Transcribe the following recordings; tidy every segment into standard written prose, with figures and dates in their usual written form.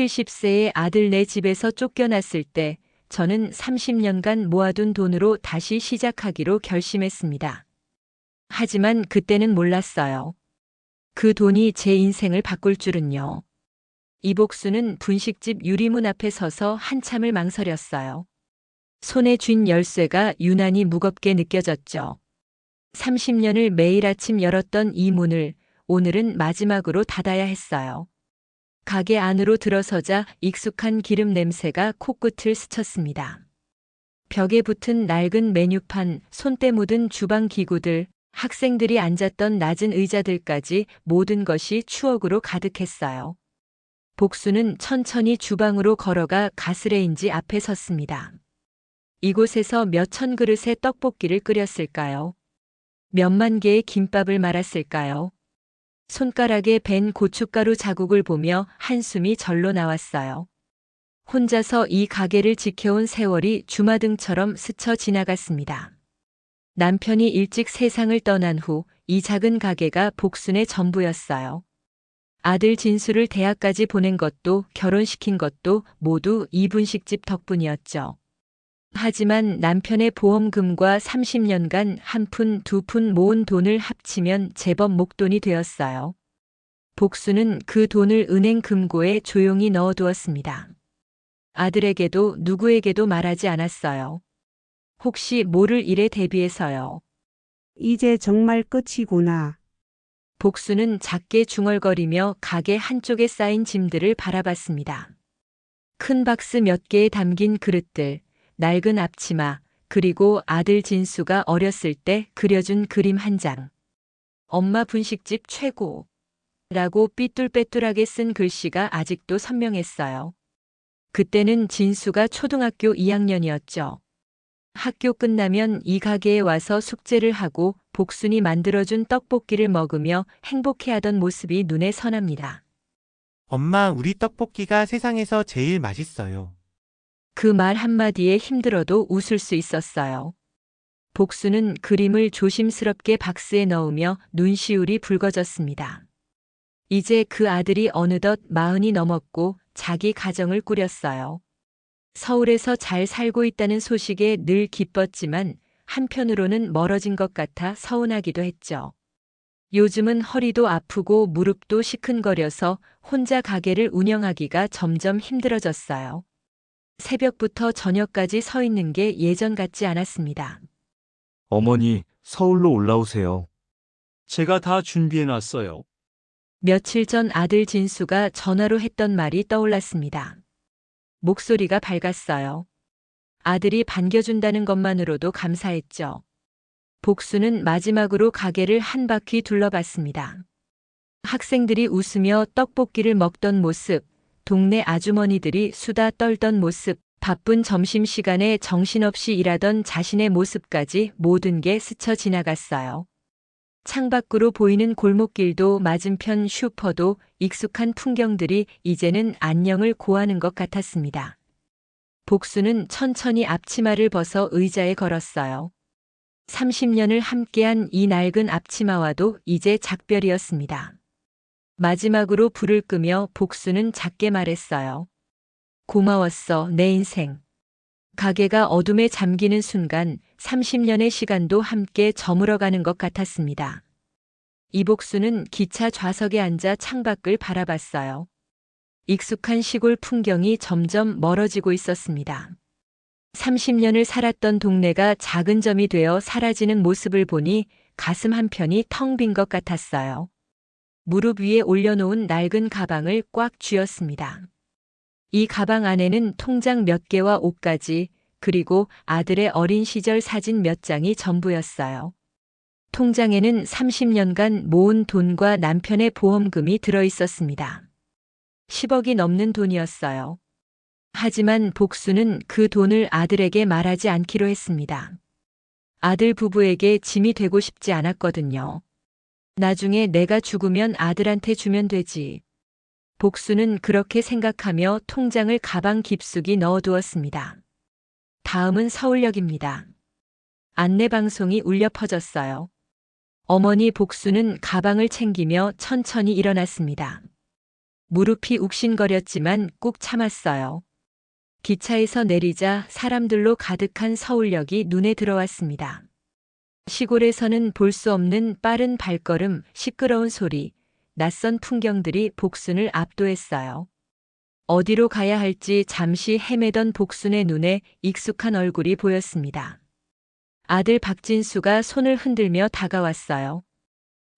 70세의 아들 내 집에서 쫓겨났을 때 저는 30년간 모아둔 돈으로 다시 시작하기로 결심했습니다. 하지만 그때는 몰랐어요. 그 돈이 제 인생을 바꿀 줄은요. 이복수는 분식집 유리문 앞에 서서 한참을 망설였어요. 손에 쥔 열쇠가 유난히 무겁게 느껴졌죠. 30년을 매일 아침 열었던 이 문을 오늘은 마지막으로 닫아야 했어요. 가게 안으로 들어서자 익숙한 기름 냄새가 코끝을 스쳤습니다. 벽에 붙은 낡은 메뉴판, 손때 묻은 주방 기구들, 학생들이 앉았던 낮은 의자들까지 모든 것이 추억으로 가득했어요. 복수는 천천히 주방으로 걸어가 가스레인지 앞에 섰습니다. 이곳에서 몇 천 그릇의 떡볶이를 끓였을까요? 몇만 개의 김밥을 말았을까요? 손가락에 밴 고춧가루 자국을 보며 한숨이 절로 나왔어요. 혼자서 이 가게를 지켜온 세월이 주마등처럼 스쳐 지나갔습니다. 남편이 일찍 세상을 떠난 후 이 작은 가게가 복순의 전부였어요. 아들 진수를 대학까지 보낸 것도 결혼시킨 것도 모두 이 분식집 덕분이었죠. 하지만 남편의 보험금과 30년간 한 푼, 두 푼 모은 돈을 합치면 제법 목돈이 되었어요. 복수는 그 돈을 은행 금고에 조용히 넣어두었습니다. 아들에게도 누구에게도 말하지 않았어요. 혹시 모를 일에 대비해서요. 이제 정말 끝이구나. 복수는 작게 중얼거리며 가게 한쪽에 쌓인 짐들을 바라봤습니다. 큰 박스 몇 개에 담긴 그릇들, 낡은 앞치마, 그리고 아들 진수가 어렸을 때 그려준 그림 한 장. 엄마 분식집 최고. 라고 삐뚤빼뚤하게 쓴 글씨가 아직도 선명했어요. 그때는 진수가 초등학교 2학년이었죠. 학교 끝나면 이 가게에 와서 숙제를 하고 복순이 만들어준 떡볶이를 먹으며 행복해하던 모습이 눈에 선합니다. 엄마, 우리 떡볶이가 세상에서 제일 맛있어요. 그 말 한마디에 힘들어도 웃을 수 있었어요. 복수는 그림을 조심스럽게 박스에 넣으며 눈시울이 붉어졌습니다. 이제 그 아들이 어느덧 40이 넘었고 자기 가정을 꾸렸어요. 서울에서 잘 살고 있다는 소식에 늘 기뻤지만 한편으로는 멀어진 것 같아 서운하기도 했죠. 요즘은 허리도 아프고 무릎도 시큰거려서 혼자 가게를 운영하기가 점점 힘들어졌어요. 새벽부터 저녁까지 서 있는 게 예전 같지 않았습니다. 어머니, 서울로 올라오세요. 제가 다 준비해놨어요. 며칠 전 아들 진수가 전화로 했던 말이 떠올랐습니다. 목소리가 밝았어요. 아들이 반겨준다는 것만으로도 감사했죠. 복수는 마지막으로 가게를 한 바퀴 둘러봤습니다. 학생들이 웃으며 떡볶이를 먹던 모습, 동네 아주머니들이 수다 떨던 모습, 바쁜 점심시간에 정신없이 일하던 자신의 모습까지 모든 게 스쳐 지나갔어요. 창밖으로 보이는 골목길도 맞은편 슈퍼도 익숙한 풍경들이 이제는 안녕을 고하는 것 같았습니다. 복수는 천천히 앞치마를 벗어 의자에 걸었어요. 30년을 함께한 이 낡은 앞치마와도 이제 작별이었습니다. 마지막으로 불을 끄며 복수는 작게 말했어요. 고마웠어, 내 인생. 가게가 어둠에 잠기는 순간 30년의 시간도 함께 저물어가는 것 같았습니다. 이복수는 기차 좌석에 앉아 창밖을 바라봤어요. 익숙한 시골 풍경이 점점 멀어지고 있었습니다. 30년을 살았던 동네가 작은 점이 되어 사라지는 모습을 보니 가슴 한편이 텅 빈 것 같았어요. 무릎 위에 올려놓은 낡은 가방을 꽉 쥐었습니다. 이 가방 안에는 통장 몇 개와 옷가지, 그리고 아들의 어린 시절 사진 몇 장이 전부였어요. 통장에는 30년간 모은 돈과 남편의 보험금이 들어 있었습니다. 10억이 넘는 돈이었어요. 하지만 복수는 그 돈을 아들에게 말하지 않기로 했습니다. 아들 부부에게 짐이 되고 싶지 않았거든요. 나중에 내가 죽으면 아들한테 주면 되지. 복수는 그렇게 생각하며 통장을 가방 깊숙이 넣어두었습니다. 다음은 서울역입니다. 안내방송이 울려 퍼졌어요. 어머니 복수는 가방을 챙기며 천천히 일어났습니다. 무릎이 욱신거렸지만 꾹 참았어요. 기차에서 내리자 사람들로 가득한 서울역이 눈에 들어왔습니다. 시골에서는 볼 수 없는 빠른 발걸음, 시끄러운 소리, 낯선 풍경들이 복순을 압도했어요. 어디로 가야 할지 잠시 헤매던 복순의 눈에 익숙한 얼굴이 보였습니다. 아들 박진수가 손을 흔들며 다가왔어요.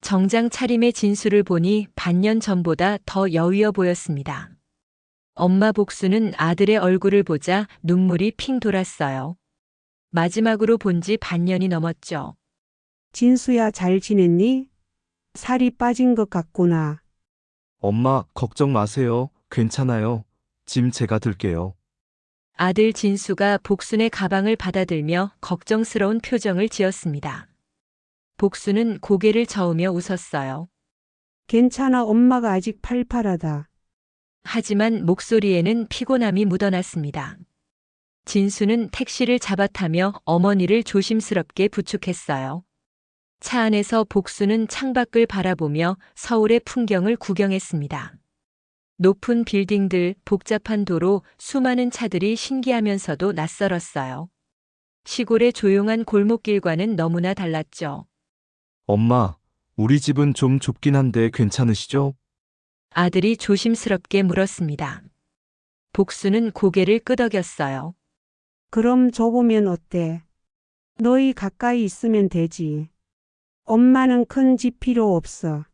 정장 차림의 진수를 보니 반년 전보다 더 여위어 보였습니다. 엄마 복수는 아들의 얼굴을 보자 눈물이 핑 돌았어요. 마지막으로 본 지 반년이 넘었죠. 진수야, 잘 지냈니? 살이 빠진 것 같구나. 엄마, 걱정 마세요. 괜찮아요. 짐 제가 들게요. 아들 진수가 복순의 가방을 받아들며 걱정스러운 표정을 지었습니다. 복순은 고개를 저으며 웃었어요. 괜찮아, 엄마가 아직 팔팔하다. 하지만 목소리에는 피곤함이 묻어났습니다. 진수는 택시를 잡아타며 어머니를 조심스럽게 부축했어요. 차 안에서 복수는 창밖을 바라보며 서울의 풍경을 구경했습니다. 높은 빌딩들, 복잡한 도로, 수많은 차들이 신기하면서도 낯설었어요. 시골의 조용한 골목길과는 너무나 달랐죠. 엄마, 우리 집은 좀 좁긴 한데 괜찮으시죠? 아들이 조심스럽게 물었습니다. 복수는 고개를 끄덕였어요. 그럼 좁으면 어때? 너희 가까이 있으면 되지. 엄마는 큰 집 필요 없어.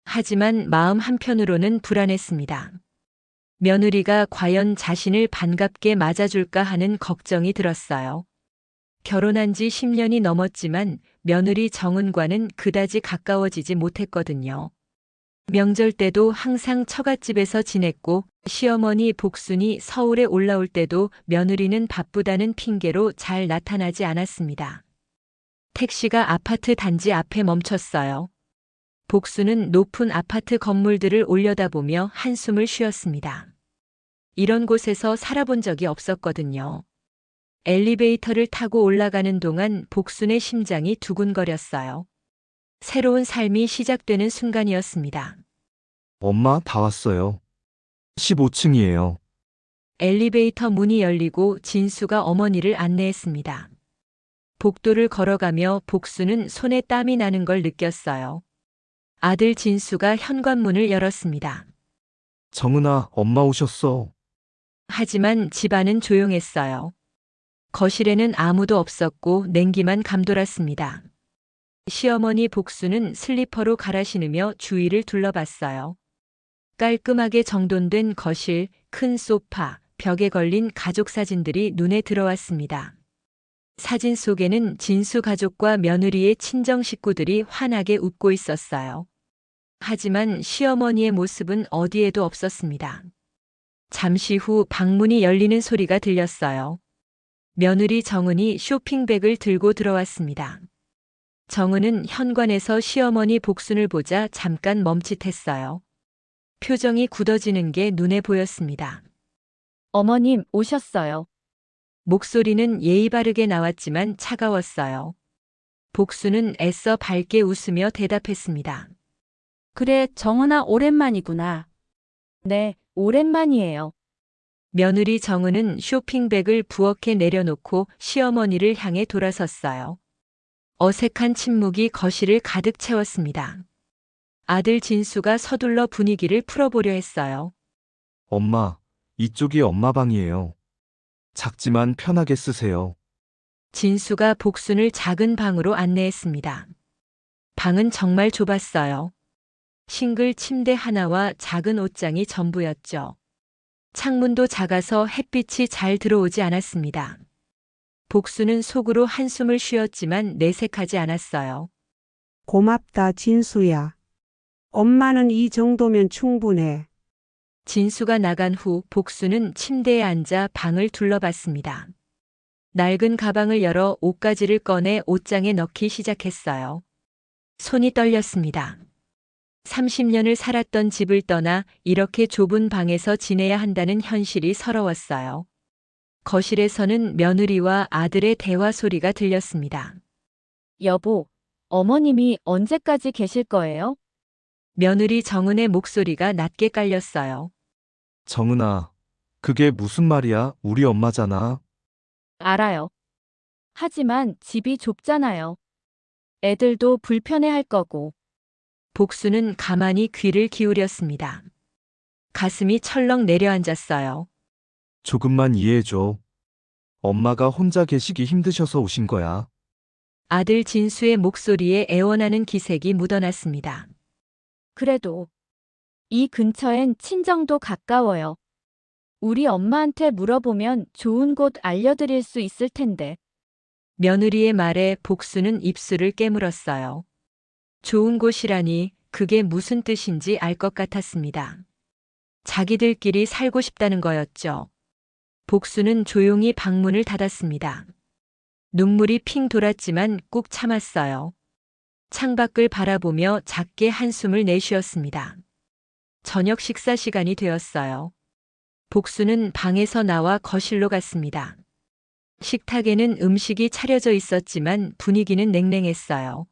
하지만 마음 한편으로는 불안했습니다. 며느리가 과연 자신을 반갑게 맞아줄까 하는 걱정이 들었어요. 결혼한 지 10년이 넘었지만 며느리 정은과는 그다지 가까워지지 못했거든요. 명절 때도 항상 처갓집에서 지냈고 시어머니 복순이 서울에 올라올 때도 며느리는 바쁘다는 핑계로 잘 나타나지 않았습니다. 택시가 아파트 단지 앞에 멈췄어요. 복순은 높은 아파트 건물들을 올려다보며 한숨을 쉬었습니다. 이런 곳에서 살아본 적이 없었거든요. 엘리베이터를 타고 올라가는 동안 복순의 심장이 두근거렸어요. 새로운 삶이 시작되는 순간이었습니다. 엄마, 다 왔어요. 15층이에요. 엘리베이터 문이 열리고 진수가 어머니를 안내했습니다. 복도를 걸어가며 복수는 손에 땀이 나는 걸 느꼈어요. 아들 진수가 현관문을 열었습니다. 정은아, 엄마 오셨어. 하지만 집안은 조용했어요. 거실에는 아무도 없었고 냉기만 감돌았습니다. 시어머니 복수는 슬리퍼로 갈아 신으며 주위를 둘러봤어요. 깔끔하게 정돈된 거실, 큰 소파, 벽에 걸린 가족 사진들이 눈에 들어왔습니다. 사진 속에는 진수 가족과 며느리의 친정 식구들이 환하게 웃고 있었어요. 하지만 시어머니의 모습은 어디에도 없었습니다. 잠시 후 방문이 열리는 소리가 들렸어요. 며느리 정은이 쇼핑백을 들고 들어왔습니다. 정은은 현관에서 시어머니 복순을 보자 잠깐 멈칫했어요. 표정이 굳어지는 게 눈에 보였습니다. 어머님 오셨어요. 목소리는 예의 바르게 나왔지만 차가웠어요. 복순은 애써 밝게 웃으며 대답했습니다. 그래, 정은아 오랜만이구나. 네, 오랜만이에요. 며느리 정은은 쇼핑백을 부엌에 내려놓고 시어머니를 향해 돌아섰어요. 어색한 침묵이 거실을 가득 채웠습니다. 아들 진수가 서둘러 분위기를 풀어보려 했어요. 엄마, 이쪽이 엄마 방이에요. 작지만 편하게 쓰세요. 진수가 복순을 작은 방으로 안내했습니다. 방은 정말 좁았어요. 싱글 침대 하나와 작은 옷장이 전부였죠. 창문도 작아서 햇빛이 잘 들어오지 않았습니다. 복수는 속으로 한숨을 쉬었지만 내색하지 않았어요. 고맙다, 진수야. 엄마는 이 정도면 충분해. 진수가 나간 후 복수는 침대에 앉아 방을 둘러봤습니다. 낡은 가방을 열어 옷가지를 꺼내 옷장에 넣기 시작했어요. 손이 떨렸습니다. 30년을 살았던 집을 떠나 이렇게 좁은 방에서 지내야 한다는 현실이 서러웠어요. 거실에서는 며느리와 아들의 대화 소리가 들렸습니다. 여보, 어머님이 언제까지 계실 거예요? 며느리 정은의 목소리가 낮게 깔렸어요. 정은아, 그게 무슨 말이야? 우리 엄마잖아. 알아요. 하지만 집이 좁잖아요. 애들도 불편해할 거고. 복수는 가만히 귀를 기울였습니다. 가슴이 철렁 내려앉았어요. 조금만 이해해줘. 엄마가 혼자 계시기 힘드셔서 오신 거야. 아들 진수의 목소리에 애원하는 기색이 묻어났습니다. 그래도 이 근처엔 친정도 가까워요. 우리 엄마한테 물어보면 좋은 곳 알려드릴 수 있을 텐데. 며느리의 말에 복수는 입술을 깨물었어요. 좋은 곳이라니 그게 무슨 뜻인지 알 것 같았습니다. 자기들끼리 살고 싶다는 거였죠. 복수는 조용히 방문을 닫았습니다. 눈물이 핑 돌았지만 꾹 참았어요. 창밖을 바라보며 작게 한숨을 내쉬었습니다. 저녁 식사 시간이 되었어요. 복수는 방에서 나와 거실로 갔습니다. 식탁에는 음식이 차려져 있었지만 분위기는 냉랭했어요.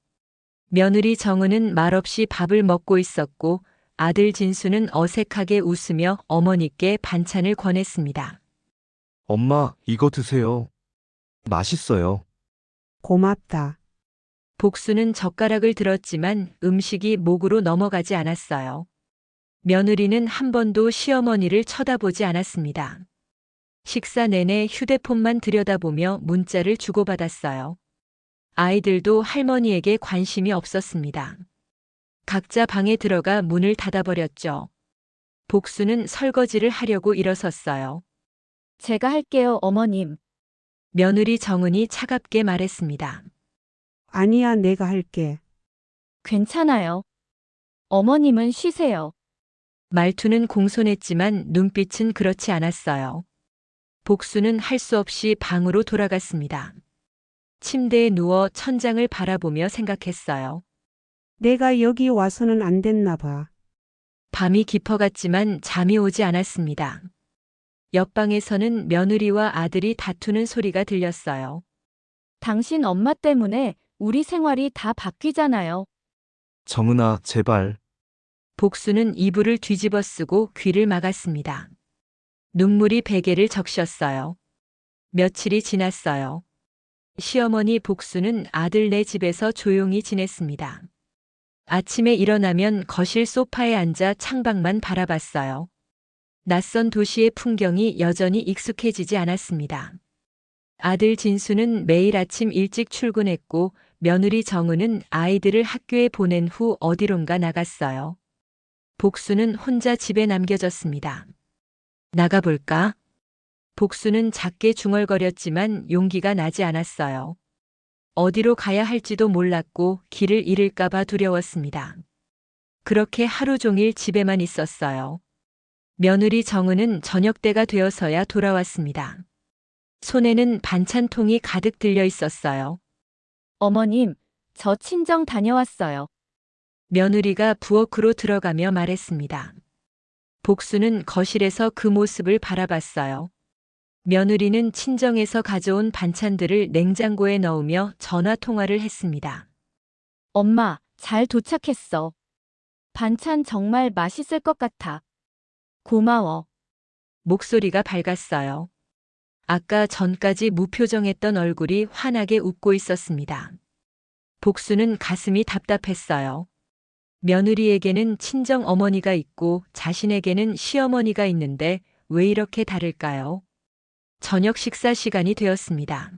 며느리 정은은 말없이 밥을 먹고 있었고 아들 진수는 어색하게 웃으며 어머니께 반찬을 권했습니다. 엄마, 이거 드세요. 맛있어요. 고맙다. 복수는 젓가락을 들었지만 음식이 목으로 넘어가지 않았어요. 며느리는 한 번도 시어머니를 쳐다보지 않았습니다. 식사 내내 휴대폰만 들여다보며 문자를 주고받았어요. 아이들도 할머니에게 관심이 없었습니다. 각자 방에 들어가 문을 닫아버렸죠. 복수는 설거지를 하려고 일어섰어요. 제가 할게요, 어머님. 며느리 정은이 차갑게 말했습니다. 아니야, 내가 할게. 괜찮아요. 어머님은 쉬세요. 말투는 공손했지만 눈빛은 그렇지 않았어요. 복수는 할 수 없이 방으로 돌아갔습니다. 침대에 누워 천장을 바라보며 생각했어요. 내가 여기 와서는 안 됐나 봐. 밤이 깊어갔지만 잠이 오지 않았습니다. 옆방에서는 며느리와 아들이 다투는 소리가 들렸어요. 당신 엄마 때문에 우리 생활이 다 바뀌잖아요. 정은아, 제발. 복수는 이불을 뒤집어 쓰고 귀를 막았습니다. 눈물이 베개를 적셨어요. 며칠이 지났어요. 시어머니 복수는 아들네 집에서 조용히 지냈습니다. 아침에 일어나면 거실 소파에 앉아 창밖만 바라봤어요. 낯선 도시의 풍경이 여전히 익숙해지지 않았습니다. 아들 진수는 매일 아침 일찍 출근했고 며느리 정은은 아이들을 학교에 보낸 후 어디론가 나갔어요. 복수는 혼자 집에 남겨졌습니다. 나가볼까? 복수는 작게 중얼거렸지만 용기가 나지 않았어요. 어디로 가야 할지도 몰랐고 길을 잃을까봐 두려웠습니다. 그렇게 하루 종일 집에만 있었어요. 며느리 정은은 저녁때가 되어서야 돌아왔습니다. 손에는 반찬통이 가득 들려 있었어요. 어머님, 저 친정 다녀왔어요. 며느리가 부엌으로 들어가며 말했습니다. 복수는 거실에서 그 모습을 바라봤어요. 며느리는 친정에서 가져온 반찬들을 냉장고에 넣으며 전화 통화를 했습니다. 엄마, 잘 도착했어. 반찬 정말 맛있을 것 같아. 고마워. 목소리가 밝았어요. 아까 전까지 무표정했던 얼굴이 환하게 웃고 있었습니다. 복수는 가슴이 답답했어요. 며느리에게는 친정 어머니가 있고 자신에게는 시어머니가 있는데 왜 이렇게 다를까요? 저녁 식사 시간이 되었습니다.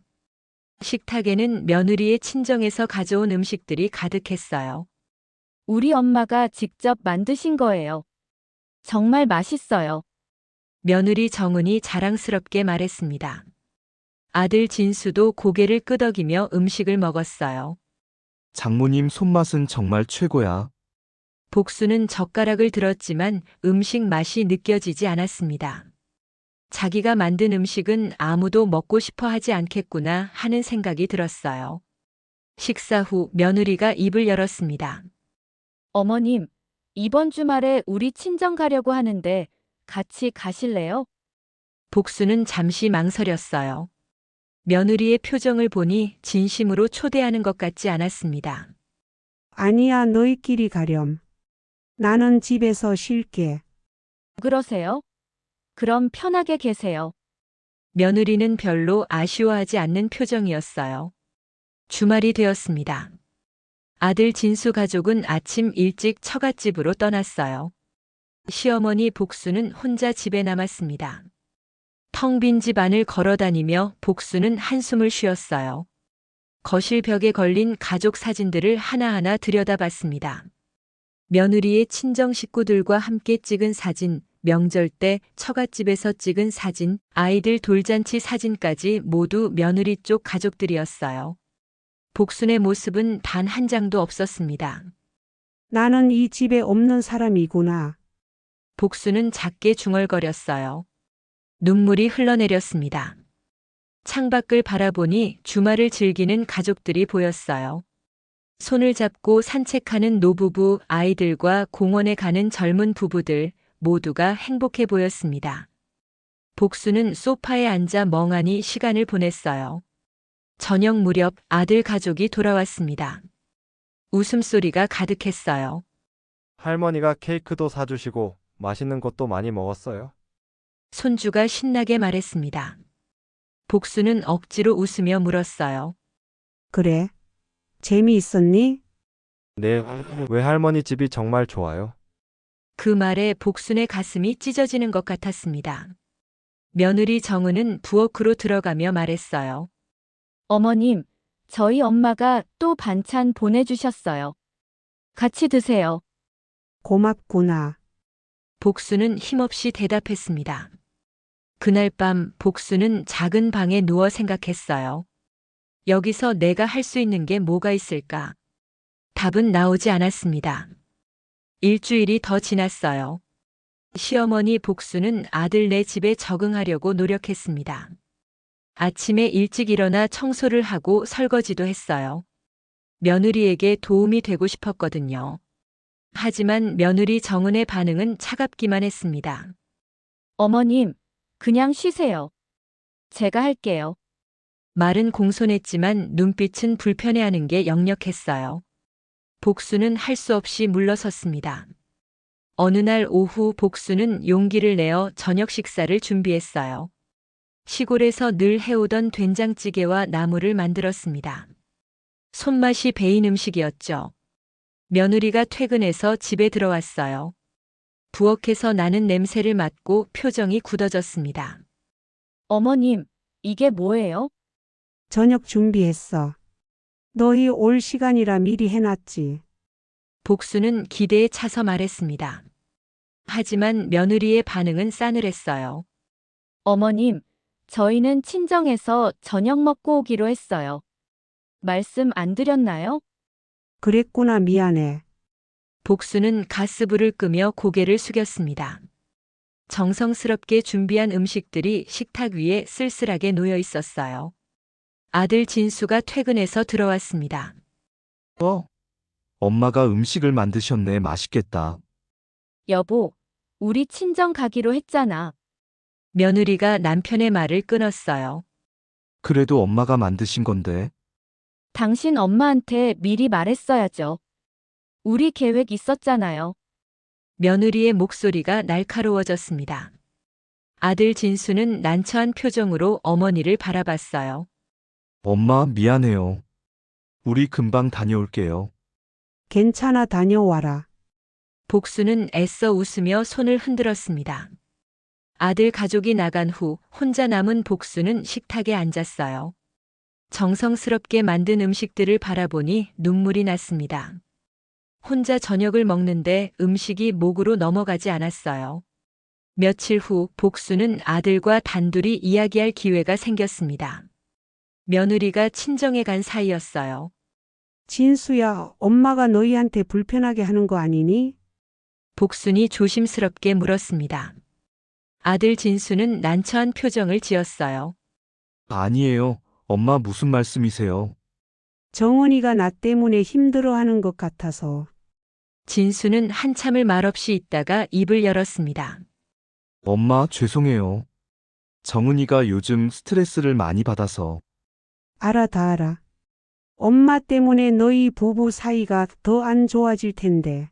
식탁에는 며느리의 친정에서 가져온 음식들이 가득했어요. 우리 엄마가 직접 만드신 거예요. 정말 맛있어요. 며느리 정은이 자랑스럽게 말했습니다. 아들 진수도 고개를 끄덕이며 음식을 먹었어요. 장모님 손맛은 정말 최고야. 복수는 젓가락을 들었지만 음식 맛이 느껴지지 않았습니다. 자기가 만든 음식은 아무도 먹고 싶어 하지 않겠구나 하는 생각이 들었어요. 식사 후 며느리가 입을 열었습니다. 어머님, 이번 주말에 우리 친정 가려고 하는데 같이 가실래요? 복수는 잠시 망설였어요. 며느리의 표정을 보니 진심으로 초대하는 것 같지 않았습니다. 아니야, 너희끼리 가렴. 나는 집에서 쉴게. 그러세요? 그럼 편하게 계세요. 며느리는 별로 아쉬워하지 않는 표정이었어요. 주말이 되었습니다. 아들 진수 가족은 아침 일찍 처갓집으로 떠났어요. 시어머니 복수는 혼자 집에 남았습니다. 텅 빈 집 안을 걸어다니며 복수는 한숨을 쉬었어요. 거실 벽에 걸린 가족 사진들을 하나하나 들여다봤습니다. 며느리의 친정 식구들과 함께 찍은 사진, 명절 때 처갓집에서 찍은 사진, 아이들 돌잔치 사진까지 모두 며느리 쪽 가족들이었어요. 복순의 모습은 단 한 장도 없었습니다. 나는 이 집에 없는 사람이구나. 복수는 작게 중얼거렸어요. 눈물이 흘러내렸습니다. 창밖을 바라보니 주말을 즐기는 가족들이 보였어요. 손을 잡고 산책하는 노부부, 아이들과 공원에 가는 젊은 부부들 모두가 행복해 보였습니다. 복수는 소파에 앉아 멍하니 시간을 보냈어요. 저녁 무렵 아들 가족이 돌아왔습니다. 웃음소리가 가득했어요. 할머니가 케이크도 사주시고 맛있는 것도 많이 먹었어요. 손주가 신나게 말했습니다. 복수는 억지로 웃으며 물었어요. 그래? 재미있었니? 네, 외할머니 집이 정말 좋아요. 그 말에 복순의 가슴이 찢어지는 것 같았습니다. 며느리 정은은 부엌으로 들어가며 말했어요. 어머님, 저희 엄마가 또 반찬 보내주셨어요. 같이 드세요. 고맙구나. 복수는 힘없이 대답했습니다. 그날 밤 복수는 작은 방에 누워 생각했어요. 여기서 내가 할 수 있는 게 뭐가 있을까? 답은 나오지 않았습니다. 일주일이 더 지났어요. 시어머니 복수는 아들네 집에 적응하려고 노력했습니다. 아침에 일찍 일어나 청소를 하고 설거지도 했어요. 며느리에게 도움이 되고 싶었거든요. 하지만 며느리 정은의 반응은 차갑기만 했습니다. 어머님, 그냥 쉬세요. 제가 할게요. 말은 공손했지만 눈빛은 불편해하는 게 역력했어요. 복수는 할 수 없이 물러섰습니다. 어느 날 오후 복수는 용기를 내어 저녁 식사를 준비했어요. 시골에서 늘 해오던 된장찌개와 나물을 만들었습니다. 손맛이 배인 음식이었죠. 며느리가 퇴근해서 집에 들어왔어요. 부엌에서 나는 냄새를 맡고 표정이 굳어졌습니다. 어머님, 이게 뭐예요? 저녁 준비했어. 너희 올 시간이라 미리 해놨지. 복수는 기대에 차서 말했습니다. 하지만 며느리의 반응은 싸늘했어요. 어머님, 저희는 친정에서 저녁 먹고 오기로 했어요. 말씀 안 드렸나요? 그랬구나, 미안해. 복수는 가스불을 끄며 고개를 숙였습니다. 정성스럽게 준비한 음식들이 식탁 위에 쓸쓸하게 놓여 있었어요. 아들 진수가 퇴근해서 들어왔습니다. 엄마가 음식을 만드셨네. 맛있겠다. 여보, 우리 친정 가기로 했잖아. 며느리가 남편의 말을 끊었어요. 그래도 엄마가 만드신 건데. 당신 엄마한테 미리 말했어야죠. 우리 계획 있었잖아요. 며느리의 목소리가 날카로워졌습니다. 아들 진수는 난처한 표정으로 어머니를 바라봤어요. 엄마, 미안해요. 우리 금방 다녀올게요. 괜찮아, 다녀와라. 복수는 애써 웃으며 손을 흔들었습니다. 아들 가족이 나간 후 혼자 남은 복수는 식탁에 앉았어요. 정성스럽게 만든 음식들을 바라보니 눈물이 났습니다. 혼자 저녁을 먹는데 음식이 목으로 넘어가지 않았어요. 며칠 후 복수는 아들과 단둘이 이야기할 기회가 생겼습니다. 며느리가 친정에 간 사이였어요. 진수야, 엄마가 너희한테 불편하게 하는 거 아니니? 복순이 조심스럽게 물었습니다. 아들 진수는 난처한 표정을 지었어요. 아니에요. 엄마 무슨 말씀이세요? 정은이가 나 때문에 힘들어하는 것 같아서. 진수는 한참을 말없이 있다가 입을 열었습니다. 엄마, 죄송해요. 정은이가 요즘 스트레스를 많이 받아서. 알아, 다 알아. 엄마 때문에 너희 부부 사이가 더 안 좋아질 텐데.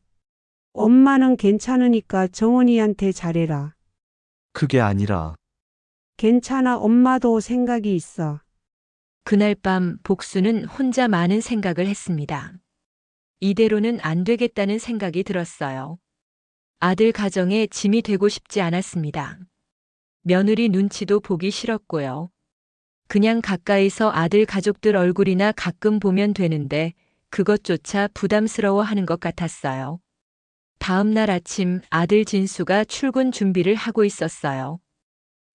엄마는 괜찮으니까 정원이한테 잘해라. 그게 아니라, 괜찮아, 엄마도 생각이 있어. 그날 밤 복수는 혼자 많은 생각을 했습니다. 이대로는 안 되겠다는 생각이 들었어요. 아들 가정에 짐이 되고 싶지 않았습니다. 며느리 눈치도 보기 싫었고요. 그냥 가까이서 아들 가족들 얼굴이나 가끔 보면 되는데 그것조차 부담스러워 하는 것 같았어요. 다음 날 아침 아들 진수가 출근 준비를 하고 있었어요.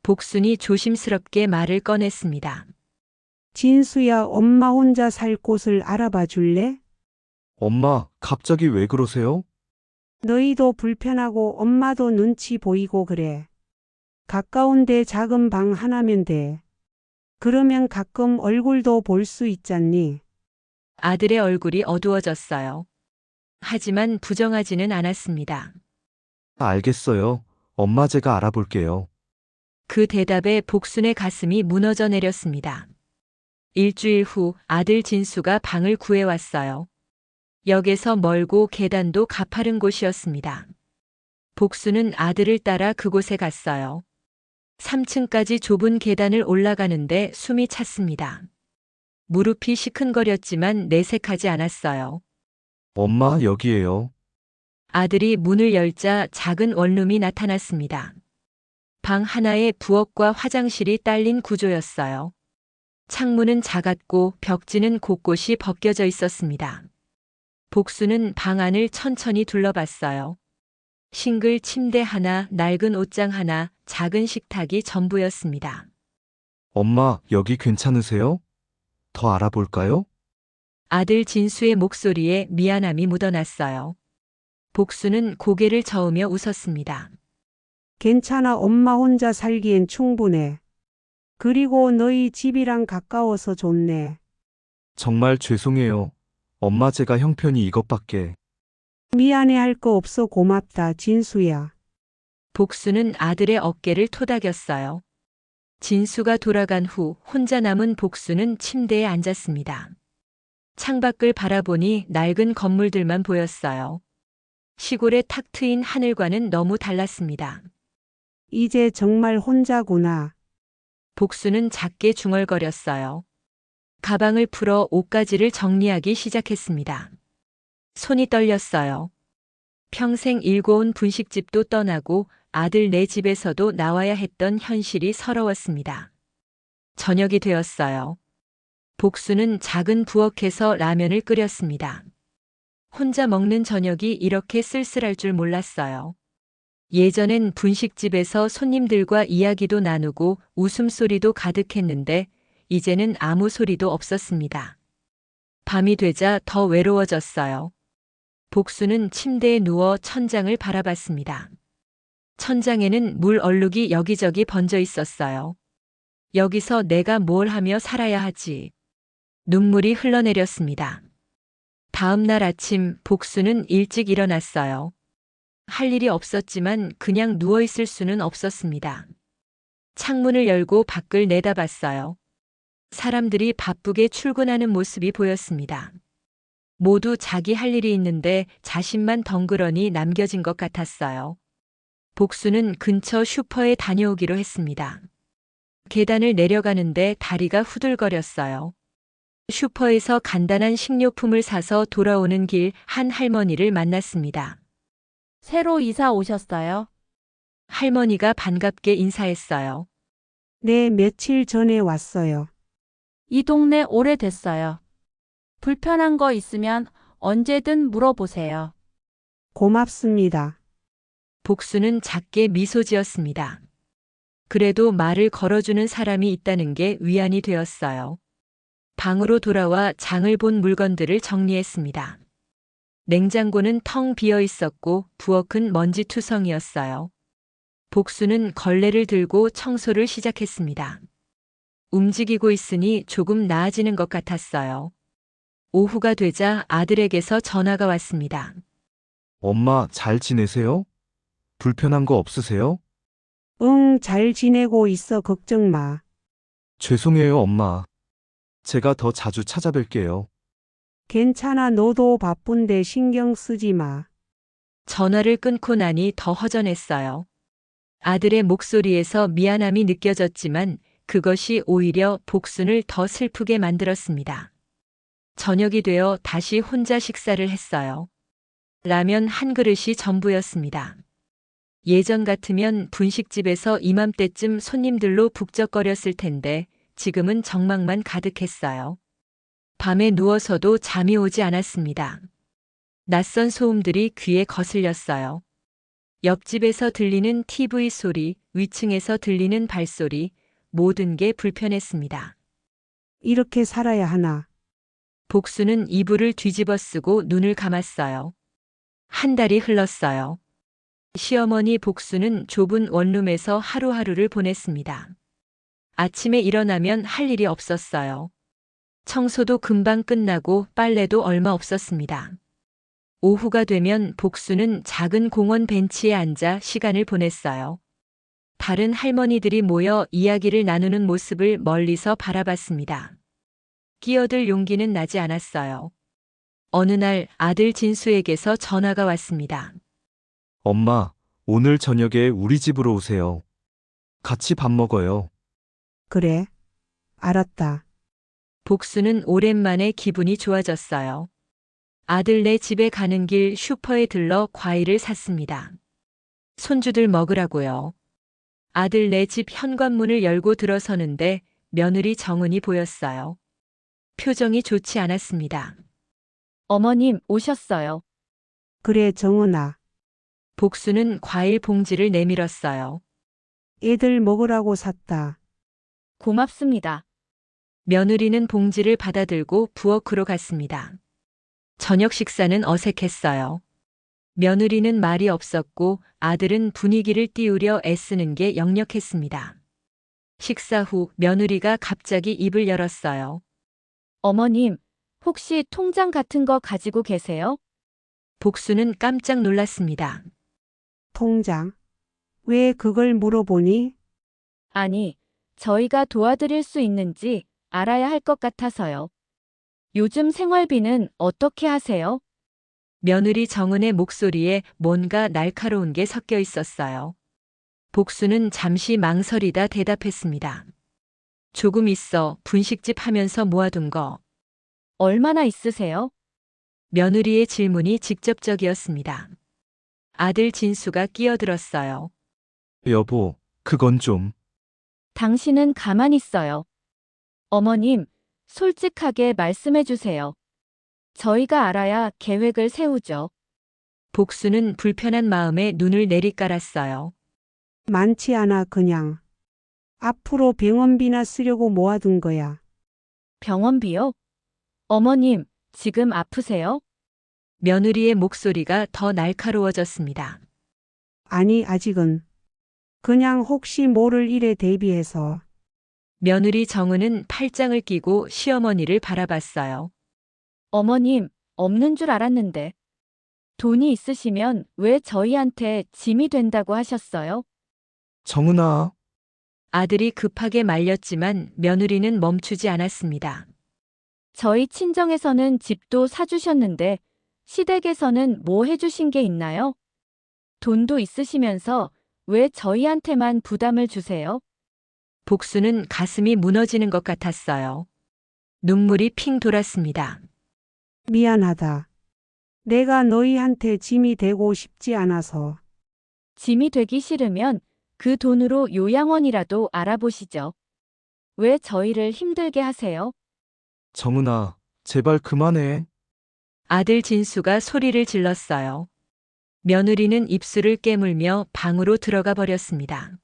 복순이 조심스럽게 말을 꺼냈습니다. 진수야, 엄마 혼자 살 곳을 알아봐 줄래? 엄마, 갑자기 왜 그러세요? 너희도 불편하고 엄마도 눈치 보이고 그래. 가까운데 작은 방 하나면 돼. 그러면 가끔 얼굴도 볼 수 있잖니. 아들의 얼굴이 어두워졌어요. 하지만 부정하지는 않았습니다. 알겠어요. 엄마 제가 알아볼게요. 그 대답에 복순의 가슴이 무너져 내렸습니다. 일주일 후 아들 진수가 방을 구해왔어요. 역에서 멀고 계단도 가파른 곳이었습니다. 복수는 아들을 따라 그곳에 갔어요. 3층까지 좁은 계단을 올라가는데 숨이 찼습니다. 무릎이 시큰거렸지만 내색하지 않았어요. 엄마, 여기에요. 아들이 문을 열자 작은 원룸이 나타났습니다. 방 하나에 부엌과 화장실이 딸린 구조였어요. 창문은 작았고 벽지는 곳곳이 벗겨져 있었습니다. 복수는 방 안을 천천히 둘러봤어요. 싱글 침대 하나, 낡은 옷장 하나, 작은 식탁이 전부였습니다. 엄마, 여기 괜찮으세요? 더 알아볼까요? 아들 진수의 목소리에 미안함이 묻어났어요. 복수는 고개를 저으며 웃었습니다. 괜찮아, 엄마 혼자 살기엔 충분해. 그리고 너희 집이랑 가까워서 좋네. 정말 죄송해요. 엄마 제가 형편이 이것밖에. 미안해할 거 없어. 고맙다, 진수야. 복수는 아들의 어깨를 토닥였어요. 진수가 돌아간 후 혼자 남은 복수는 침대에 앉았습니다. 창밖을 바라보니 낡은 건물들만 보였어요. 시골에 탁 트인 하늘과는 너무 달랐습니다. 이제 정말 혼자구나. 복수는 작게 중얼거렸어요. 가방을 풀어 옷가지를 정리하기 시작했습니다. 손이 떨렸어요. 평생 일궈온 분식집도 떠나고 아들 내 집에서도 나와야 했던 현실이 서러웠습니다. 저녁이 되었어요. 복수는 작은 부엌에서 라면을 끓였습니다. 혼자 먹는 저녁이 이렇게 쓸쓸할 줄 몰랐어요. 예전엔 분식집에서 손님들과 이야기도 나누고 웃음소리도 가득했는데 이제는 아무 소리도 없었습니다. 밤이 되자 더 외로워졌어요. 복수는 침대에 누워 천장을 바라봤습니다. 천장에는 물 얼룩이 여기저기 번져 있었어요. 여기서 내가 뭘 하며 살아야 하지. 눈물이 흘러내렸습니다. 다음 날 아침 복수는 일찍 일어났어요. 할 일이 없었지만 그냥 누워있을 수는 없었습니다. 창문을 열고 밖을 내다봤어요. 사람들이 바쁘게 출근하는 모습이 보였습니다. 모두 자기 할 일이 있는데 자신만 덩그러니 남겨진 것 같았어요. 복수는 근처 슈퍼에 다녀오기로 했습니다. 계단을 내려가는데 다리가 후들거렸어요. 슈퍼에서 간단한 식료품을 사서 돌아오는 길 한 할머니를 만났습니다. 새로 이사 오셨어요? 할머니가 반갑게 인사했어요. 네, 며칠 전에 왔어요. 이 동네 오래됐어요. 불편한 거 있으면 언제든 물어보세요. 고맙습니다. 복수는 작게 미소 지었습니다. 그래도 말을 걸어주는 사람이 있다는 게 위안이 되었어요. 방으로 돌아와 장을 본 물건들을 정리했습니다. 냉장고는 텅 비어 있었고 부엌은 먼지투성이었어요. 복수는 걸레를 들고 청소를 시작했습니다. 움직이고 있으니 조금 나아지는 것 같았어요. 오후가 되자 아들에게서 전화가 왔습니다. 엄마, 잘 지내세요? 불편한 거 없으세요? 응, 잘 지내고 있어. 걱정 마. 죄송해요, 엄마. 제가 더 자주 찾아뵐게요. 괜찮아. 너도 바쁜데 신경 쓰지 마. 전화를 끊고 나니 더 허전했어요. 아들의 목소리에서 미안함이 느껴졌지만 그것이 오히려 복순을 더 슬프게 만들었습니다. 저녁이 되어 다시 혼자 식사를 했어요. 라면 한 그릇이 전부였습니다. 예전 같으면 분식집에서 이맘때쯤 손님들로 북적거렸을 텐데 지금은 정막만 가득했어요. 밤에 누워서도 잠이 오지 않았습니다. 낯선 소음들이 귀에 거슬렸어요. 옆집에서 들리는 TV 소리, 위층에서 들리는 발소리, 모든 게 불편했습니다. 이렇게 살아야 하나. 복수는 이불을 뒤집어 쓰고 눈을 감았어요. 한 달이 흘렀어요. 시어머니 복수는 좁은 원룸에서 하루하루를 보냈습니다. 아침에 일어나면 할 일이 없었어요. 청소도 금방 끝나고 빨래도 얼마 없었습니다. 오후가 되면 복수는 작은 공원 벤치에 앉아 시간을 보냈어요. 다른 할머니들이 모여 이야기를 나누는 모습을 멀리서 바라봤습니다. 끼어들 용기는 나지 않았어요. 어느 날 아들 진수에게서 전화가 왔습니다. 엄마, 오늘 저녁에 우리 집으로 오세요. 같이 밥 먹어요. 그래. 알았다. 복수는 오랜만에 기분이 좋아졌어요. 아들네 집에 가는 길 슈퍼에 들러 과일을 샀습니다. 손주들 먹으라고요. 아들네 집 현관문을 열고 들어서는데 며느리 정은이 보였어요. 표정이 좋지 않았습니다. 어머님 오셨어요. 그래, 정은아. 복수는 과일 봉지를 내밀었어요. 애들 먹으라고 샀다. 고맙습니다. 며느리는 봉지를 받아들고 부엌으로 갔습니다. 저녁 식사는 어색했어요. 며느리는 말이 없었고 아들은 분위기를 띄우려 애쓰는 게 역력했습니다. 식사 후 며느리가 갑자기 입을 열었어요. 어머님, 혹시 통장 같은 거 가지고 계세요? 복수는 깜짝 놀랐습니다. 통장. 왜 그걸 물어보니? 아니, 저희가 도와드릴 수 있는지 알아야 할 것 같아서요. 요즘 생활비는 어떻게 하세요? 며느리 정은의 목소리에 뭔가 날카로운 게 섞여 있었어요. 복수는 잠시 망설이다 대답했습니다. 조금 있어 분식집 하면서 모아둔 거. 얼마나 있으세요? 며느리의 질문이 직접적이었습니다. 아들 진수가 끼어들었어요. 여보, 그건 좀. 당신은 가만히 있어요. 어머님, 솔직하게 말씀해 주세요. 저희가 알아야 계획을 세우죠. 복수는 불편한 마음에 눈을 내리깔았어요. 많지 않아, 그냥. 앞으로 병원비나 쓰려고 모아둔 거야. 병원비요? 어머님, 지금 아프세요? 며느리의 목소리가 더 날카로워졌습니다. 아니, 아직은. 그냥 혹시 모를 일에 대비해서. 며느리 정은은 팔짱을 끼고 시어머니를 바라봤어요. 어머님, 없는 줄 알았는데. 돈이 있으시면 왜 저희한테 짐이 된다고 하셨어요? 정은아, 아들이 급하게 말렸지만 며느리는 멈추지 않았습니다. 저희 친정에서는 집도 사주셨는데 시댁에서는 뭐 해주신 게 있나요? 돈도 있으시면서 왜 저희한테만 부담을 주세요? 복수는 가슴이 무너지는 것 같았어요. 눈물이 핑 돌았습니다. 미안하다. 내가 너희한테 짐이 되고 싶지 않아서. 짐이 되기 싫으면 그 돈으로 요양원이라도 알아보시죠. 왜 저희를 힘들게 하세요? 정은아, 제발 그만해. 아들 진수가 소리를 질렀어요. 며느리는 입술을 깨물며 방으로 들어가 버렸습니다.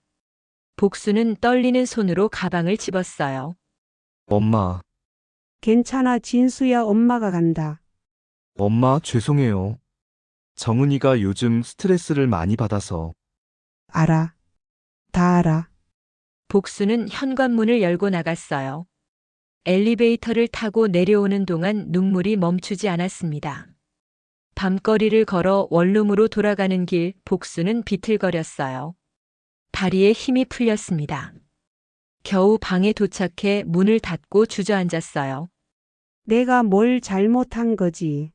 복수는 떨리는 손으로 가방을 집었어요. 엄마, 괜찮아, 진수야, 엄마가 간다. 엄마 죄송해요. 정은이가 요즘 스트레스를 많이 받아서. 알아. 다 알아. 복수는 현관문을 열고 나갔어요. 엘리베이터를 타고 내려오는 동안 눈물이 멈추지 않았습니다. 밤거리를 걸어 원룸으로 돌아가는 길 복수는 비틀거렸어요. 다리에 힘이 풀렸습니다. 겨우 방에 도착해 문을 닫고 주저앉았어요. 내가 뭘 잘못한 거지.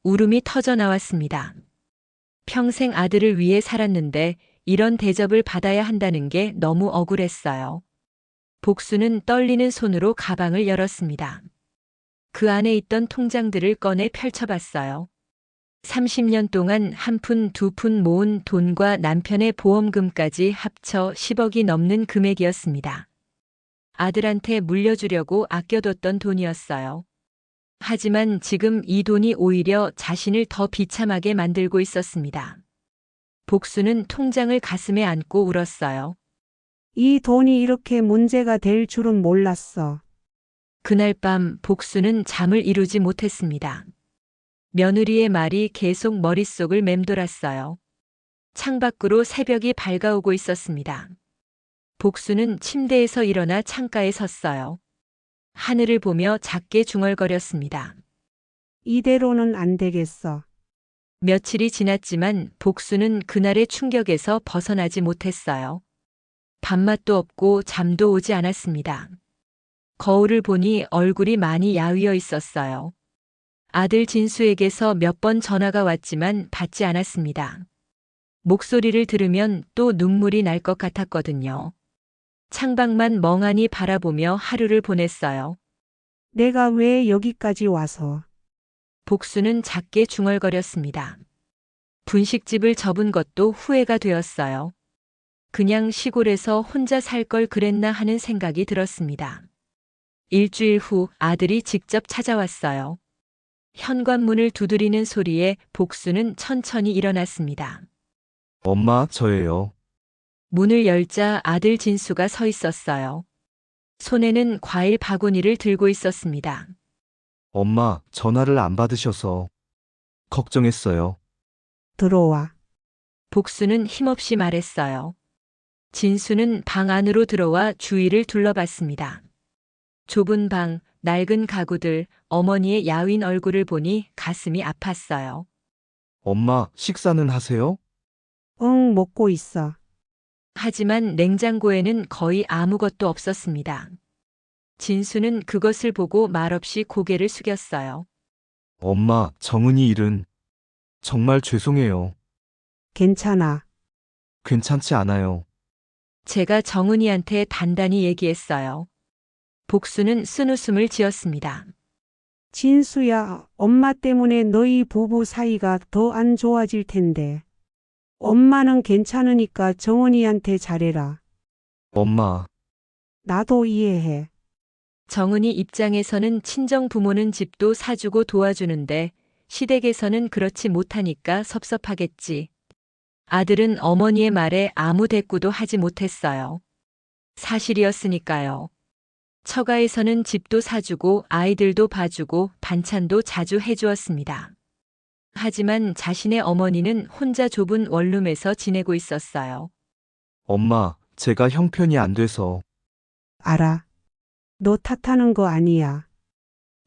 울음이 터져 나왔습니다. 평생 아들을 위해 살았는데 이런 대접을 받아야 한다는 게 너무 억울했어요. 복수는 떨리는 손으로 가방을 열었습니다. 그 안에 있던 통장들을 꺼내 펼쳐봤어요. 30년 동안 한 푼, 두 푼 모은 돈과 남편의 보험금까지 합쳐 10억이 넘는 금액이었습니다. 아들한테 물려주려고 아껴뒀던 돈이었어요. 하지만 지금 이 돈이 오히려 자신을 더 비참하게 만들고 있었습니다. 복수는 통장을 가슴에 안고 울었어요. 이 돈이 이렇게 문제가 될 줄은 몰랐어. 그날 밤 복수는 잠을 이루지 못했습니다. 며느리의 말이 계속 머릿속을 맴돌았어요. 창밖으로 새벽이 밝아오고 있었습니다. 복수는 침대에서 일어나 창가에 섰어요. 하늘을 보며 작게 중얼거렸습니다. 이대로는 안 되겠어. 며칠이 지났지만 복수는 그날의 충격에서 벗어나지 못했어요. 밥맛도 없고 잠도 오지 않았습니다. 거울을 보니 얼굴이 많이 야위어 있었어요. 아들 진수에게서 몇 번 전화가 왔지만 받지 않았습니다. 목소리를 들으면 또 눈물이 날 것 같았거든요. 창밖만 멍하니 바라보며 하루를 보냈어요. 내가 왜 여기까지 와서. 복수는 작게 중얼거렸습니다. 분식집을 접은 것도 후회가 되었어요. 그냥 시골에서 혼자 살 걸 그랬나 하는 생각이 들었습니다. 일주일 후 아들이 직접 찾아왔어요. 현관문을 두드리는 소리에 복수는 천천히 일어났습니다. 엄마, 저예요. 문을 열자 아들 진수가 서 있었어요. 손에는 과일 바구니를 들고 있었습니다. 엄마, 전화를 안 받으셔서 걱정했어요. 들어와. 복수는 힘없이 말했어요. 진수는 방 안으로 들어와 주위를 둘러봤습니다. 좁은 방, 낡은 가구들, 어머니의 야윈 얼굴을 보니 가슴이 아팠어요. 엄마, 식사는 하세요? 응, 먹고 있어. 하지만 냉장고에는 거의 아무것도 없었습니다. 진수는 그것을 보고 말없이 고개를 숙였어요. 엄마, 정은이 일은 정말 죄송해요. 괜찮아. 괜찮지 않아요. 제가 정은이한테 단단히 얘기했어요. 복수는 쓴웃음을 지었습니다. 진수야, 엄마 때문에 너희 부부 사이가 더 안 좋아질 텐데. 엄마는 괜찮으니까 정원이한테 잘해라. 엄마, 나도 이해해. 정은이 입장에서는 친정 부모는 집도 사주고 도와주는데 시댁에서는 그렇지 못하니까 섭섭하겠지. 아들은 어머니의 말에 아무 대꾸도 하지 못했어요. 사실이었으니까요. 처가에서는 집도 사주고 아이들도 봐주고 반찬도 자주 해주었습니다. 하지만 자신의 어머니는 혼자 좁은 원룸에서 지내고 있었어요. 엄마, 제가 형편이 안 돼서. 알아. 너 탓하는 거 아니야.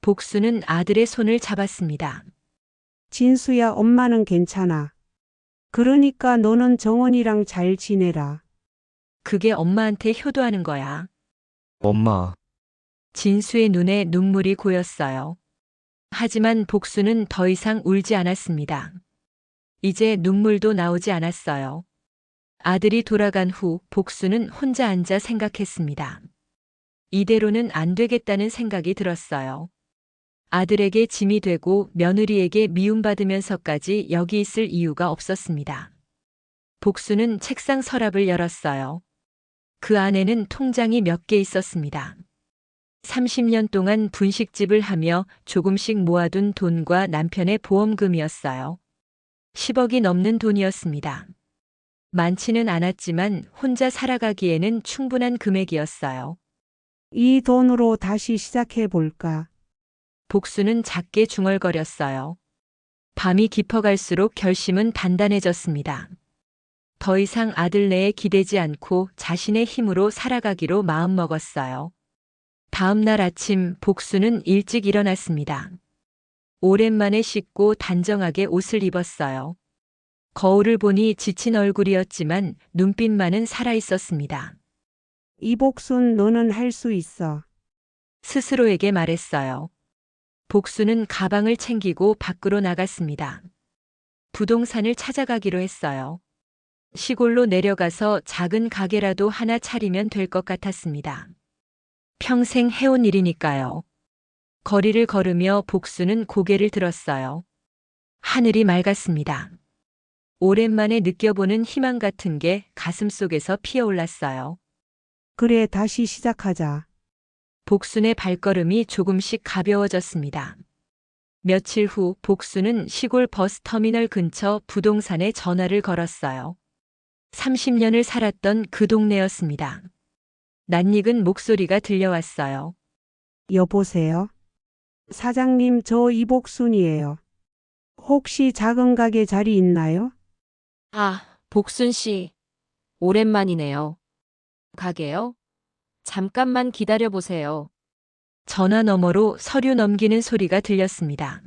복수는 아들의 손을 잡았습니다. 진수야, 엄마는 괜찮아. 그러니까 너는 정원이랑 잘 지내라. 그게 엄마한테 효도하는 거야. 엄마, 진수의 눈에 눈물이 고였어요. 하지만 복수는 더 이상 울지 않았습니다. 이제 눈물도 나오지 않았어요. 아들이 돌아간 후 복수는 혼자 앉아 생각했습니다. 이대로는 안 되겠다는 생각이 들었어요. 아들에게 짐이 되고 며느리에게 미움받으면서까지 여기 있을 이유가 없었습니다. 복수는 책상 서랍을 열었어요. 그 안에는 통장이 몇 개 있었습니다. 30년 동안 분식집을 하며 조금씩 모아둔 돈과 남편의 보험금이었어요. 10억이 넘는 돈이었습니다. 많지는 않았지만 혼자 살아가기에는 충분한 금액이었어요. 이 돈으로 다시 시작해 볼까? 복수는 작게 중얼거렸어요. 밤이 깊어갈수록 결심은 단단해졌습니다. 더 이상 아들네에 기대지 않고 자신의 힘으로 살아가기로 마음먹었어요. 다음 날 아침 복수는 일찍 일어났습니다. 오랜만에 씻고 단정하게 옷을 입었어요. 거울을 보니 지친 얼굴이었지만 눈빛만은 살아있었습니다. 이복순, 너는 할 수 있어. 스스로에게 말했어요. 복수는 가방을 챙기고 밖으로 나갔습니다. 부동산을 찾아가기로 했어요. 시골로 내려가서 작은 가게라도 하나 차리면 될 것 같았습니다. 평생 해온 일이니까요. 거리를 걸으며 복수는 고개를 들었어요. 하늘이 맑았습니다. 오랜만에 느껴보는 희망 같은 게 가슴속에서 피어올랐어요. 그래, 다시 시작하자. 복순의 발걸음이 조금씩 가벼워졌습니다. 며칠 후 복순은 시골 버스터미널 근처 부동산에 전화를 걸었어요. 30년을 살았던 그 동네였습니다. 낯익은 목소리가 들려왔어요. 여보세요? 사장님, 저 이복순이에요. 혹시 작은 가게 자리 있나요? 아, 복순 씨. 오랜만이네요. 가게요? 잠깐만 기다려 보세요. 전화 너머로 서류 넘기는 소리가 들렸습니다.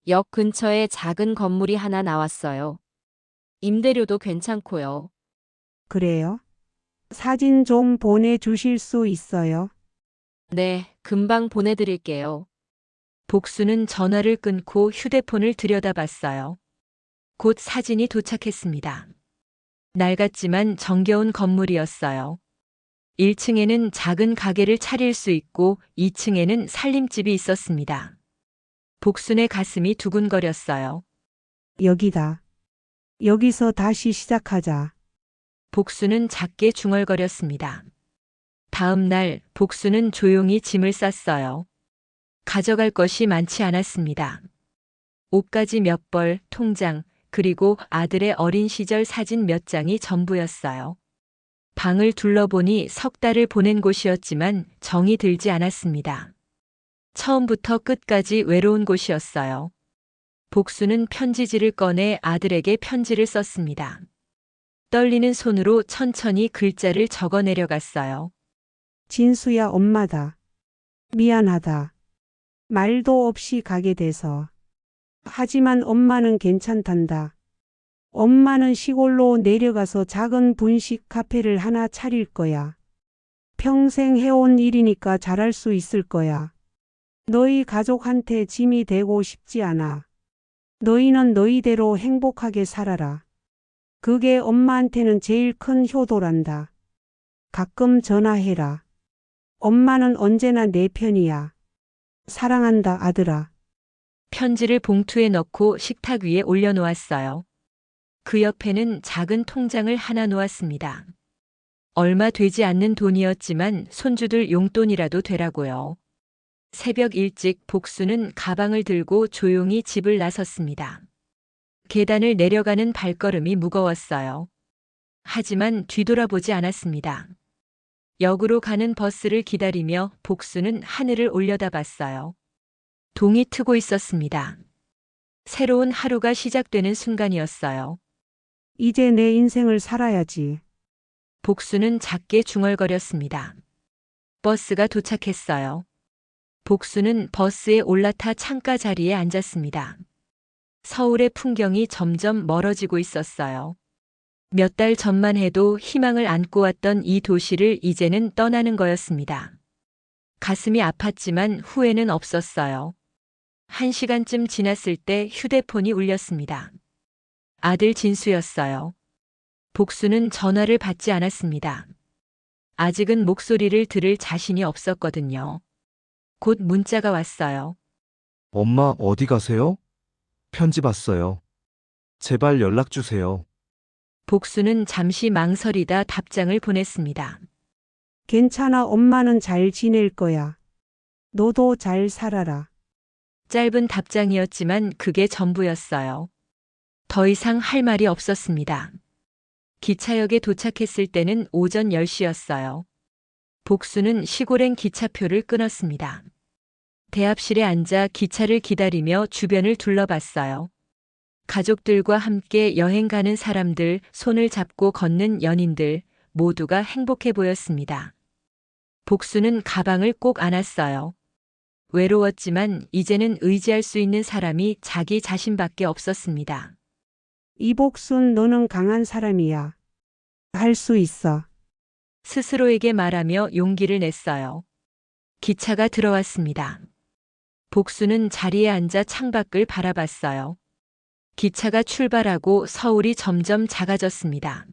역 근처에 작은 건물이 하나 나왔어요. 임대료도 괜찮고요. 그래요? 사진 좀 보내주실 수 있어요? 네, 금방 보내드릴게요. 복수는 전화를 끊고 휴대폰을 들여다봤어요. 곧 사진이 도착했습니다. 낡았지만 정겨운 건물이었어요. 1층에는 작은 가게를 차릴 수 있고 2층에는 살림집이 있었습니다. 복순의 가슴이 두근거렸어요. 여기다. 여기서 다시 시작하자. 복수는 작게 중얼거렸습니다. 다음 날 복수는 조용히 짐을 쌌어요. 가져갈 것이 많지 않았습니다. 옷가지 몇 벌, 통장, 그리고 아들의 어린 시절 사진 몇 장이 전부였어요. 방을 둘러보니 석 달을 보낸 곳이었지만 정이 들지 않았습니다. 처음부터 끝까지 외로운 곳이었어요. 복수는 편지지를 꺼내 아들에게 편지를 썼습니다. 떨리는 손으로 천천히 글자를 적어 내려갔어요. 진수야, 엄마다. 미안하다. 말도 없이 가게 돼서. 하지만 엄마는 괜찮단다. 엄마는 시골로 내려가서 작은 분식 카페를 하나 차릴 거야. 평생 해온 일이니까 잘할 수 있을 거야. 너희 가족한테 짐이 되고 싶지 않아. 너희는 너희대로 행복하게 살아라. 그게 엄마한테는 제일 큰 효도란다. 가끔 전화해라. 엄마는 언제나 내 편이야. 사랑한다, 아들아. 편지를 봉투에 넣고 식탁 위에 올려놓았어요. 그 옆에는 작은 통장을 하나 놓았습니다. 얼마 되지 않는 돈이었지만 손주들 용돈이라도 되라고요. 새벽 일찍 복수는 가방을 들고 조용히 집을 나섰습니다. 계단을 내려가는 발걸음이 무거웠어요. 하지만 뒤돌아보지 않았습니다. 역으로 가는 버스를 기다리며 복수는 하늘을 올려다봤어요. 동이 트고 있었습니다. 새로운 하루가 시작되는 순간이었어요. 이제 내 인생을 살아야지. 복수는 작게 중얼거렸습니다. 버스가 도착했어요. 복수는 버스에 올라타 창가 자리에 앉았습니다. 서울의 풍경이 점점 멀어지고 있었어요. 몇 달 전만 해도 희망을 안고 왔던 이 도시를 이제는 떠나는 거였습니다. 가슴이 아팠지만 후회는 없었어요. 1시간쯤 지났을 때 휴대폰이 울렸습니다. 아들 진수였어요. 복수는 전화를 받지 않았습니다. 아직은 목소리를 들을 자신이 없었거든요. 곧 문자가 왔어요. 엄마 어디 가세요? 편지 봤어요. 제발 연락 주세요. 복수는 잠시 망설이다 답장을 보냈습니다. 괜찮아, 엄마는 잘 지낼 거야. 너도 잘 살아라. 짧은 답장이었지만 그게 전부였어요. 더 이상 할 말이 없었습니다. 기차역에 도착했을 때는 오전 10시였어요. 복수는 시골행 기차표를 끊었습니다. 대합실에 앉아 기차를 기다리며 주변을 둘러봤어요. 가족들과 함께 여행 가는 사람들, 손을 잡고 걷는 연인들, 모두가 행복해 보였습니다. 복수는 가방을 꼭 안았어요. 외로웠지만 이제는 의지할 수 있는 사람이 자기 자신밖에 없었습니다. 이복순, 너는 강한 사람이야. 할 수 있어. 스스로에게 말하며 용기를 냈어요. 기차가 들어왔습니다. 복수는 자리에 앉아 창밖을 바라봤어요. 기차가 출발하고 서울이 점점 작아졌습니다.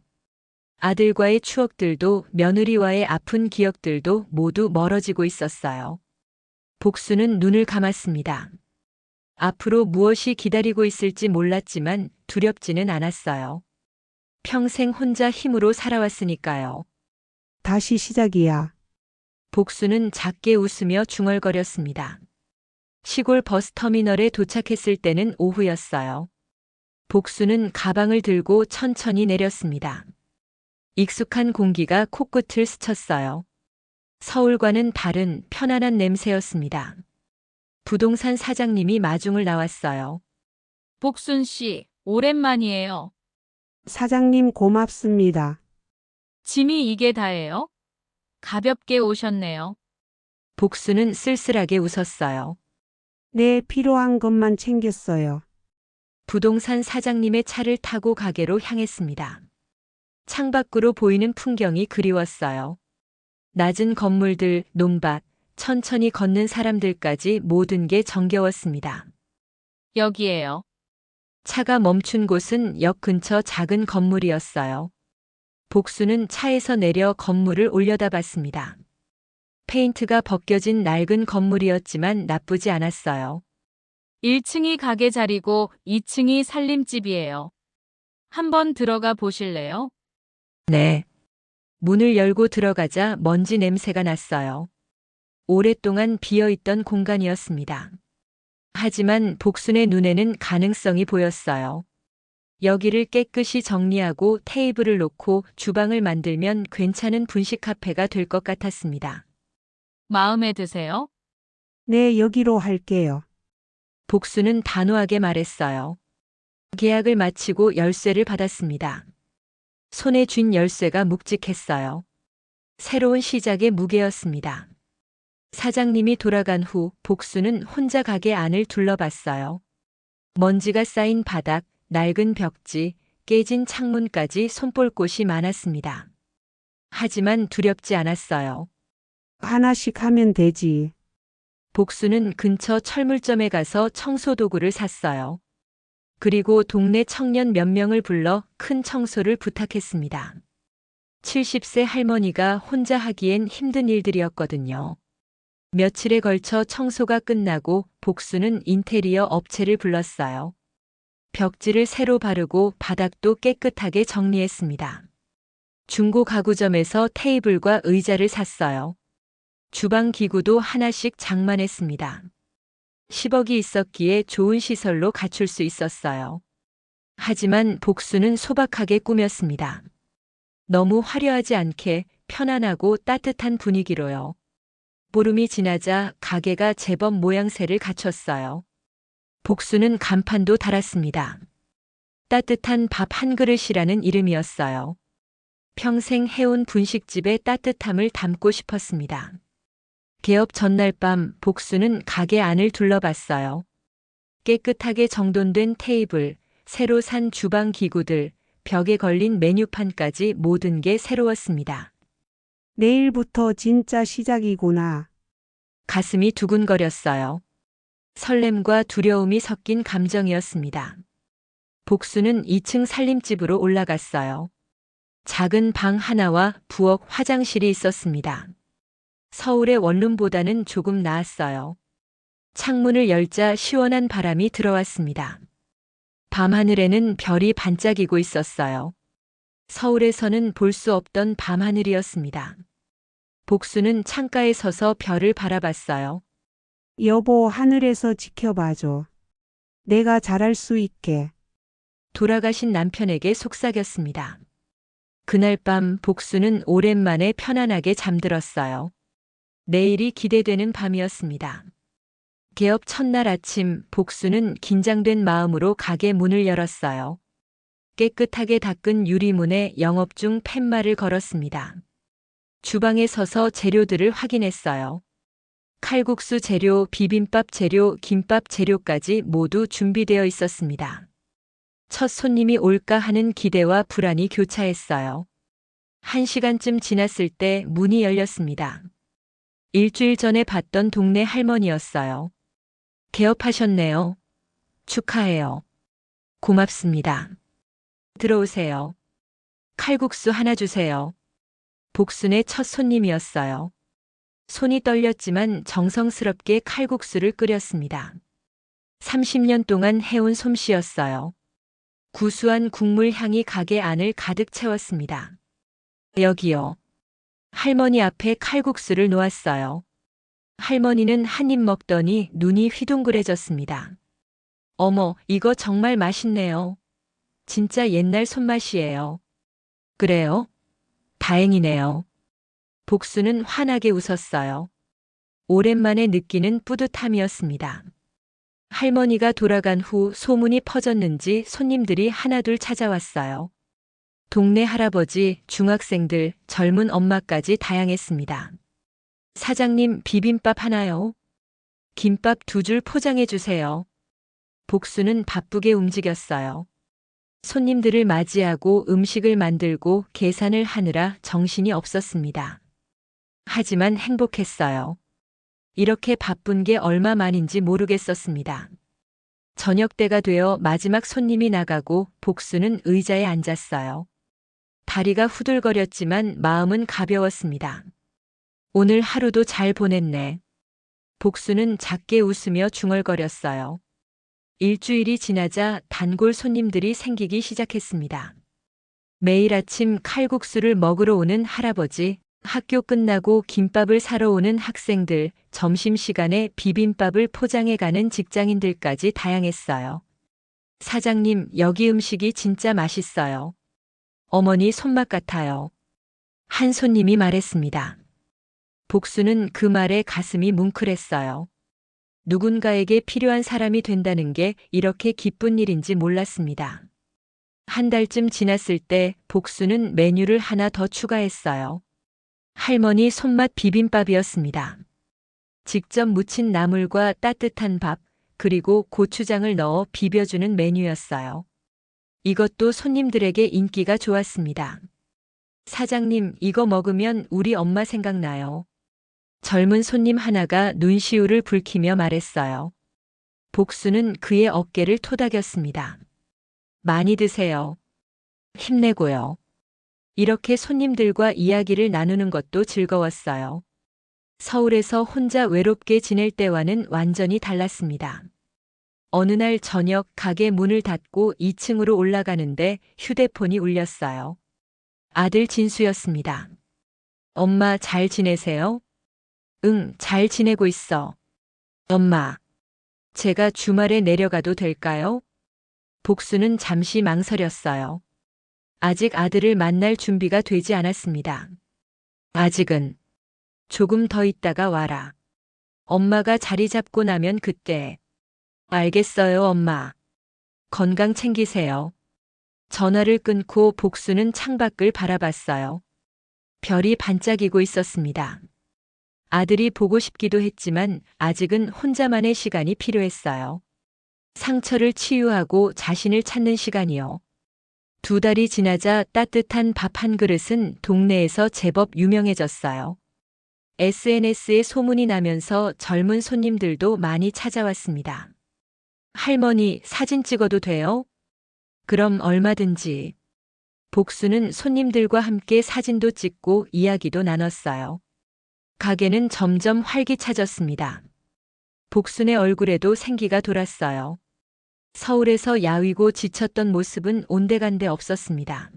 아들과의 추억들도 며느리와의 아픈 기억들도 모두 멀어지고 있었어요. 복수는 눈을 감았습니다. 앞으로 무엇이 기다리고 있을지 몰랐지만 두렵지는 않았어요. 평생 혼자 힘으로 살아왔으니까요. 다시 시작이야. 복수는 작게 웃으며 중얼거렸습니다. 시골 버스터미널에 도착했을 때는 오후였어요. 복수는 가방을 들고 천천히 내렸습니다. 익숙한 공기가 코끝을 스쳤어요. 서울과는 다른 편안한 냄새였습니다. 부동산 사장님이 마중을 나왔어요. 복순 씨, 오랜만이에요. 사장님 고맙습니다. 짐이 이게 다예요? 가볍게 오셨네요. 복수는 쓸쓸하게 웃었어요. 네, 필요한 것만 챙겼어요. 부동산 사장님의 차를 타고 가게로 향했습니다. 창밖으로 보이는 풍경이 그리웠어요. 낮은 건물들, 논밭, 천천히 걷는 사람들까지 모든 게 정겨웠습니다. 여기에요. 차가 멈춘 곳은 역 근처 작은 건물이었어요. 복수는 차에서 내려 건물을 올려다봤습니다. 페인트가 벗겨진 낡은 건물이었지만 나쁘지 않았어요. 1층이 가게 자리고 2층이 살림집이에요. 한번 들어가 보실래요? 네. 문을 열고 들어가자 먼지 냄새가 났어요. 오랫동안 비어있던 공간이었습니다. 하지만 복순의 눈에는 가능성이 보였어요. 여기를 깨끗이 정리하고 테이블을 놓고 주방을 만들면 괜찮은 분식 카페가 될 것 같았습니다. 마음에 드세요? 네, 여기로 할게요. 복수는 단호하게 말했어요. 계약을 마치고 열쇠를 받았습니다. 손에 쥔 열쇠가 묵직했어요. 새로운 시작의 무게였습니다. 사장님이 돌아간 후 복수는 혼자 가게 안을 둘러봤어요. 먼지가 쌓인 바닥, 낡은 벽지, 깨진 창문까지 손볼 곳이 많았습니다. 하지만 두렵지 않았어요. 하나씩 하면 되지. 복수는 근처 철물점에 가서 청소도구를 샀어요. 그리고 동네 청년 몇 명을 불러 큰 청소를 부탁했습니다. 70세 할머니가 혼자 하기엔 힘든 일들이었거든요. 며칠에 걸쳐 청소가 끝나고 복수는 인테리어 업체를 불렀어요. 벽지를 새로 바르고 바닥도 깨끗하게 정리했습니다. 중고 가구점에서 테이블과 의자를 샀어요. 주방 기구도 하나씩 장만했습니다. 10억이 있었기에 좋은 시설로 갖출 수 있었어요. 하지만 복수는 소박하게 꾸몄습니다. 너무 화려하지 않게 편안하고 따뜻한 분위기로요. 보름이 지나자 가게가 제법 모양새를 갖췄어요. 복수는 간판도 달았습니다. 따뜻한 밥 한 그릇이라는 이름이었어요. 평생 해온 분식집의 따뜻함을 담고 싶었습니다. 개업 전날 밤 복수는 가게 안을 둘러봤어요. 깨끗하게 정돈된 테이블, 새로 산 주방 기구들, 벽에 걸린 메뉴판까지 모든 게 새로웠습니다. 내일부터 진짜 시작이구나. 가슴이 두근거렸어요. 설렘과 두려움이 섞인 감정이었습니다. 복수는 2층 살림집으로 올라갔어요. 작은 방 하나와 부엌 화장실이 있었습니다. 서울의 원룸보다는 조금 나았어요. 창문을 열자 시원한 바람이 들어왔습니다. 밤하늘에는 별이 반짝이고 있었어요. 서울에서는 볼 수 없던 밤하늘이었습니다. 복수는 창가에 서서 별을 바라봤어요. 여보, 하늘에서 지켜봐줘. 내가 잘할 수 있게. 돌아가신 남편에게 속삭였습니다. 그날 밤 복수는 오랜만에 편안하게 잠들었어요. 내일이 기대되는 밤이었습니다. 개업 첫날 아침 복수는 긴장된 마음으로 가게 문을 열었어요. 깨끗하게 닦은 유리문에 영업 중 팻말을 걸었습니다. 주방에 서서 재료들을 확인했어요. 칼국수 재료, 비빔밥 재료, 김밥 재료까지 모두 준비되어 있었습니다. 첫 손님이 올까 하는 기대와 불안이 교차했어요. 1시간쯤 지났을 때 문이 열렸습니다. 일주일 전에 봤던 동네 할머니였어요. 개업하셨네요. 축하해요. 고맙습니다. 들어오세요. 칼국수 하나 주세요. 복순의 첫 손님이었어요. 손이 떨렸지만 정성스럽게 칼국수를 끓였습니다. 30년 동안 해온 솜씨였어요. 구수한 국물 향이 가게 안을 가득 채웠습니다. 여기요. 할머니 앞에 칼국수를 놓았어요. 할머니는 한 입 먹더니 눈이 휘둥그레졌습니다. 어머, 이거 정말 맛있네요. 진짜 옛날 손맛이에요. 그래요? 다행이네요. 복수는 환하게 웃었어요. 오랜만에 느끼는 뿌듯함이었습니다. 할머니가 돌아간 후 소문이 퍼졌는지 손님들이 하나둘 찾아왔어요. 동네 할아버지, 중학생들, 젊은 엄마까지 다양했습니다. 사장님, 비빔밥 하나요? 김밥 2줄 포장해 주세요. 복수는 바쁘게 움직였어요. 손님들을 맞이하고 음식을 만들고 계산을 하느라 정신이 없었습니다. 하지만 행복했어요. 이렇게 바쁜 게 얼마만인지 모르겠었습니다. 저녁 때가 되어 마지막 손님이 나가고 복수는 의자에 앉았어요. 다리가 후들거렸지만 마음은 가벼웠습니다. 오늘 하루도 잘 보냈네. 복수는 작게 웃으며 중얼거렸어요. 일주일이 지나자 단골 손님들이 생기기 시작했습니다. 매일 아침 칼국수를 먹으러 오는 할아버지, 학교 끝나고 김밥을 사러 오는 학생들, 점심시간에 비빔밥을 포장해 가는 직장인들까지 다양했어요. 사장님, 여기 음식이 진짜 맛있어요. 어머니 손맛 같아요. 한 손님이 말했습니다. 복수는 그 말에 가슴이 뭉클했어요. 누군가에게 필요한 사람이 된다는 게 이렇게 기쁜 일인지 몰랐습니다. 한 달쯤 지났을 때 복수는 메뉴를 하나 더 추가했어요. 할머니 손맛 비빔밥이었습니다. 직접 무친 나물과 따뜻한 밥, 그리고 고추장을 넣어 비벼주는 메뉴였어요. 이것도 손님들에게 인기가 좋았습니다. 사장님, 이거 먹으면 우리 엄마 생각나요. 젊은 손님 하나가 눈시울을 붉히며 말했어요. 복수는 그의 어깨를 토닥였습니다. 많이 드세요. 힘내고요. 이렇게 손님들과 이야기를 나누는 것도 즐거웠어요. 서울에서 혼자 외롭게 지낼 때와는 완전히 달랐습니다. 어느 날 저녁 가게 문을 닫고 2층으로 올라가는데 휴대폰이 울렸어요. 아들 진수였습니다. 엄마 잘 지내세요? 응, 잘 지내고 있어. 엄마, 제가 주말에 내려가도 될까요? 복수는 잠시 망설였어요. 아직 아들을 만날 준비가 되지 않았습니다. 아직은. 조금 더 있다가 와라. 엄마가 자리 잡고 나면 그때. 알겠어요, 엄마. 건강 챙기세요. 전화를 끊고 복수는 창밖을 바라봤어요. 별이 반짝이고 있었습니다. 아들이 보고 싶기도 했지만 아직은 혼자만의 시간이 필요했어요. 상처를 치유하고 자신을 찾는 시간이요. 2달이 지나자 따뜻한 밥 한 그릇은 동네에서 제법 유명해졌어요. SNS에 소문이 나면서 젊은 손님들도 많이 찾아왔습니다. 할머니, 사진 찍어도 돼요? 그럼 얼마든지. 복수는 손님들과 함께 사진도 찍고 이야기도 나눴어요. 가게는 점점 활기차졌습니다. 복순의 얼굴에도 생기가 돌았어요. 서울에서 야위고 지쳤던 모습은 온데간데 없었습니다.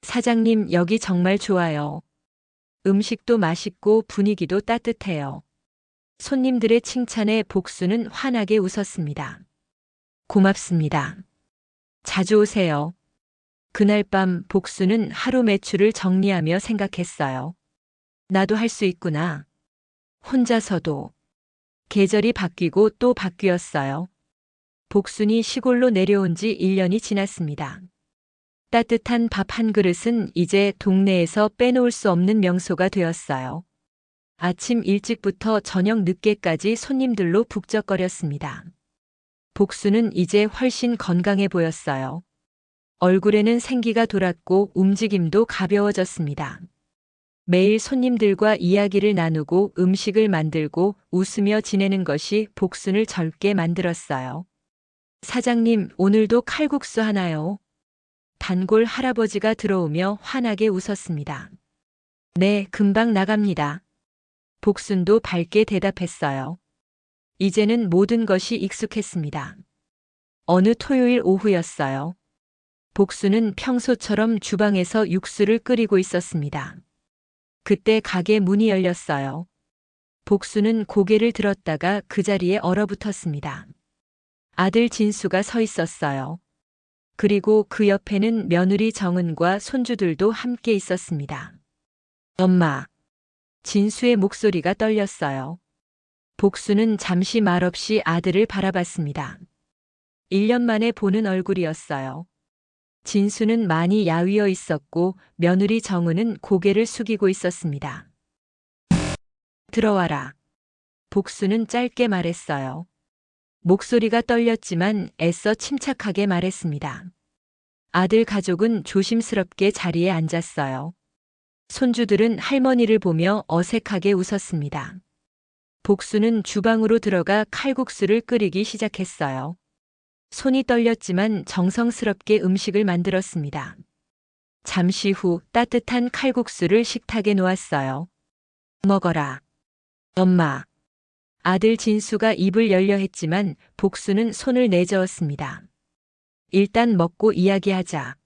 사장님, 여기 정말 좋아요. 음식도 맛있고 분위기도 따뜻해요. 손님들의 칭찬에 복수는 환하게 웃었습니다. 고맙습니다. 자주 오세요. 그날 밤 복수는 하루 매출을 정리하며 생각했어요. 나도 할 수 있구나. 혼자서도. 계절이 바뀌고 또 바뀌었어요. 복순이 시골로 내려온 지 1년이 지났습니다. 따뜻한 밥 한 그릇은 이제 동네에서 빼놓을 수 없는 명소가 되었어요. 아침 일찍부터 저녁 늦게까지 손님들로 북적거렸습니다. 복수는 이제 훨씬 건강해 보였어요. 얼굴에는 생기가 돌았고 움직임도 가벼워졌습니다. 매일 손님들과 이야기를 나누고 음식을 만들고 웃으며 지내는 것이 복순을 젊게 만들었어요. 사장님, 오늘도 칼국수 하나요? 단골 할아버지가 들어오며 환하게 웃었습니다. 네, 금방 나갑니다. 복순도 밝게 대답했어요. 이제는 모든 것이 익숙했습니다. 어느 토요일 오후였어요. 복순은 평소처럼 주방에서 육수를 끓이고 있었습니다. 그때 가게 문이 열렸어요. 복순은 고개를 들었다가 그 자리에 얼어붙었습니다. 아들 진수가 서 있었어요. 그리고 그 옆에는 며느리 정은과 손주들도 함께 있었습니다. 엄마. 진수의 목소리가 떨렸어요. 복수는 잠시 말없이 아들을 바라봤습니다. 1년 만에 보는 얼굴이었어요. 진수는 많이 야위어 있었고 며느리 정은은 고개를 숙이고 있었습니다. 들어와라. 복수는 짧게 말했어요. 목소리가 떨렸지만 애써 침착하게 말했습니다. 아들 가족은 조심스럽게 자리에 앉았어요. 손주들은 할머니를 보며 어색하게 웃었습니다. 복수는 주방으로 들어가 칼국수를 끓이기 시작했어요. 손이 떨렸지만 정성스럽게 음식을 만들었습니다. 잠시 후 따뜻한 칼국수를 식탁에 놓았어요. 먹어라. 엄마. 아들 진수가 입을 열려 했지만 복수는 손을 내저었습니다. 일단 먹고 이야기하자.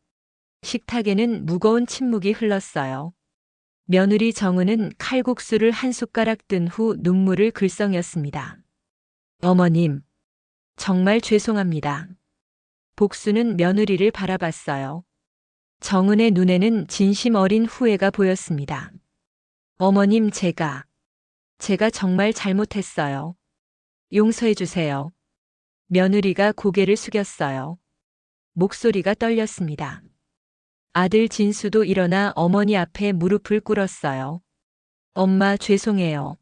식탁에는 무거운 침묵이 흘렀어요. 며느리 정은은 칼국수를 한 숟가락 뜬 후 눈물을 글썽였습니다. 어머님, 정말 죄송합니다. 복수는 며느리를 바라봤어요. 정은의 눈에는 진심 어린 후회가 보였습니다. 어머님, 제가 정말 잘못했어요. 용서해 주세요. 며느리가 고개를 숙였어요. 목소리가 떨렸습니다. 아들 진수도 일어나 어머니 앞에 무릎을 꿇었어요. 엄마, 죄송해요.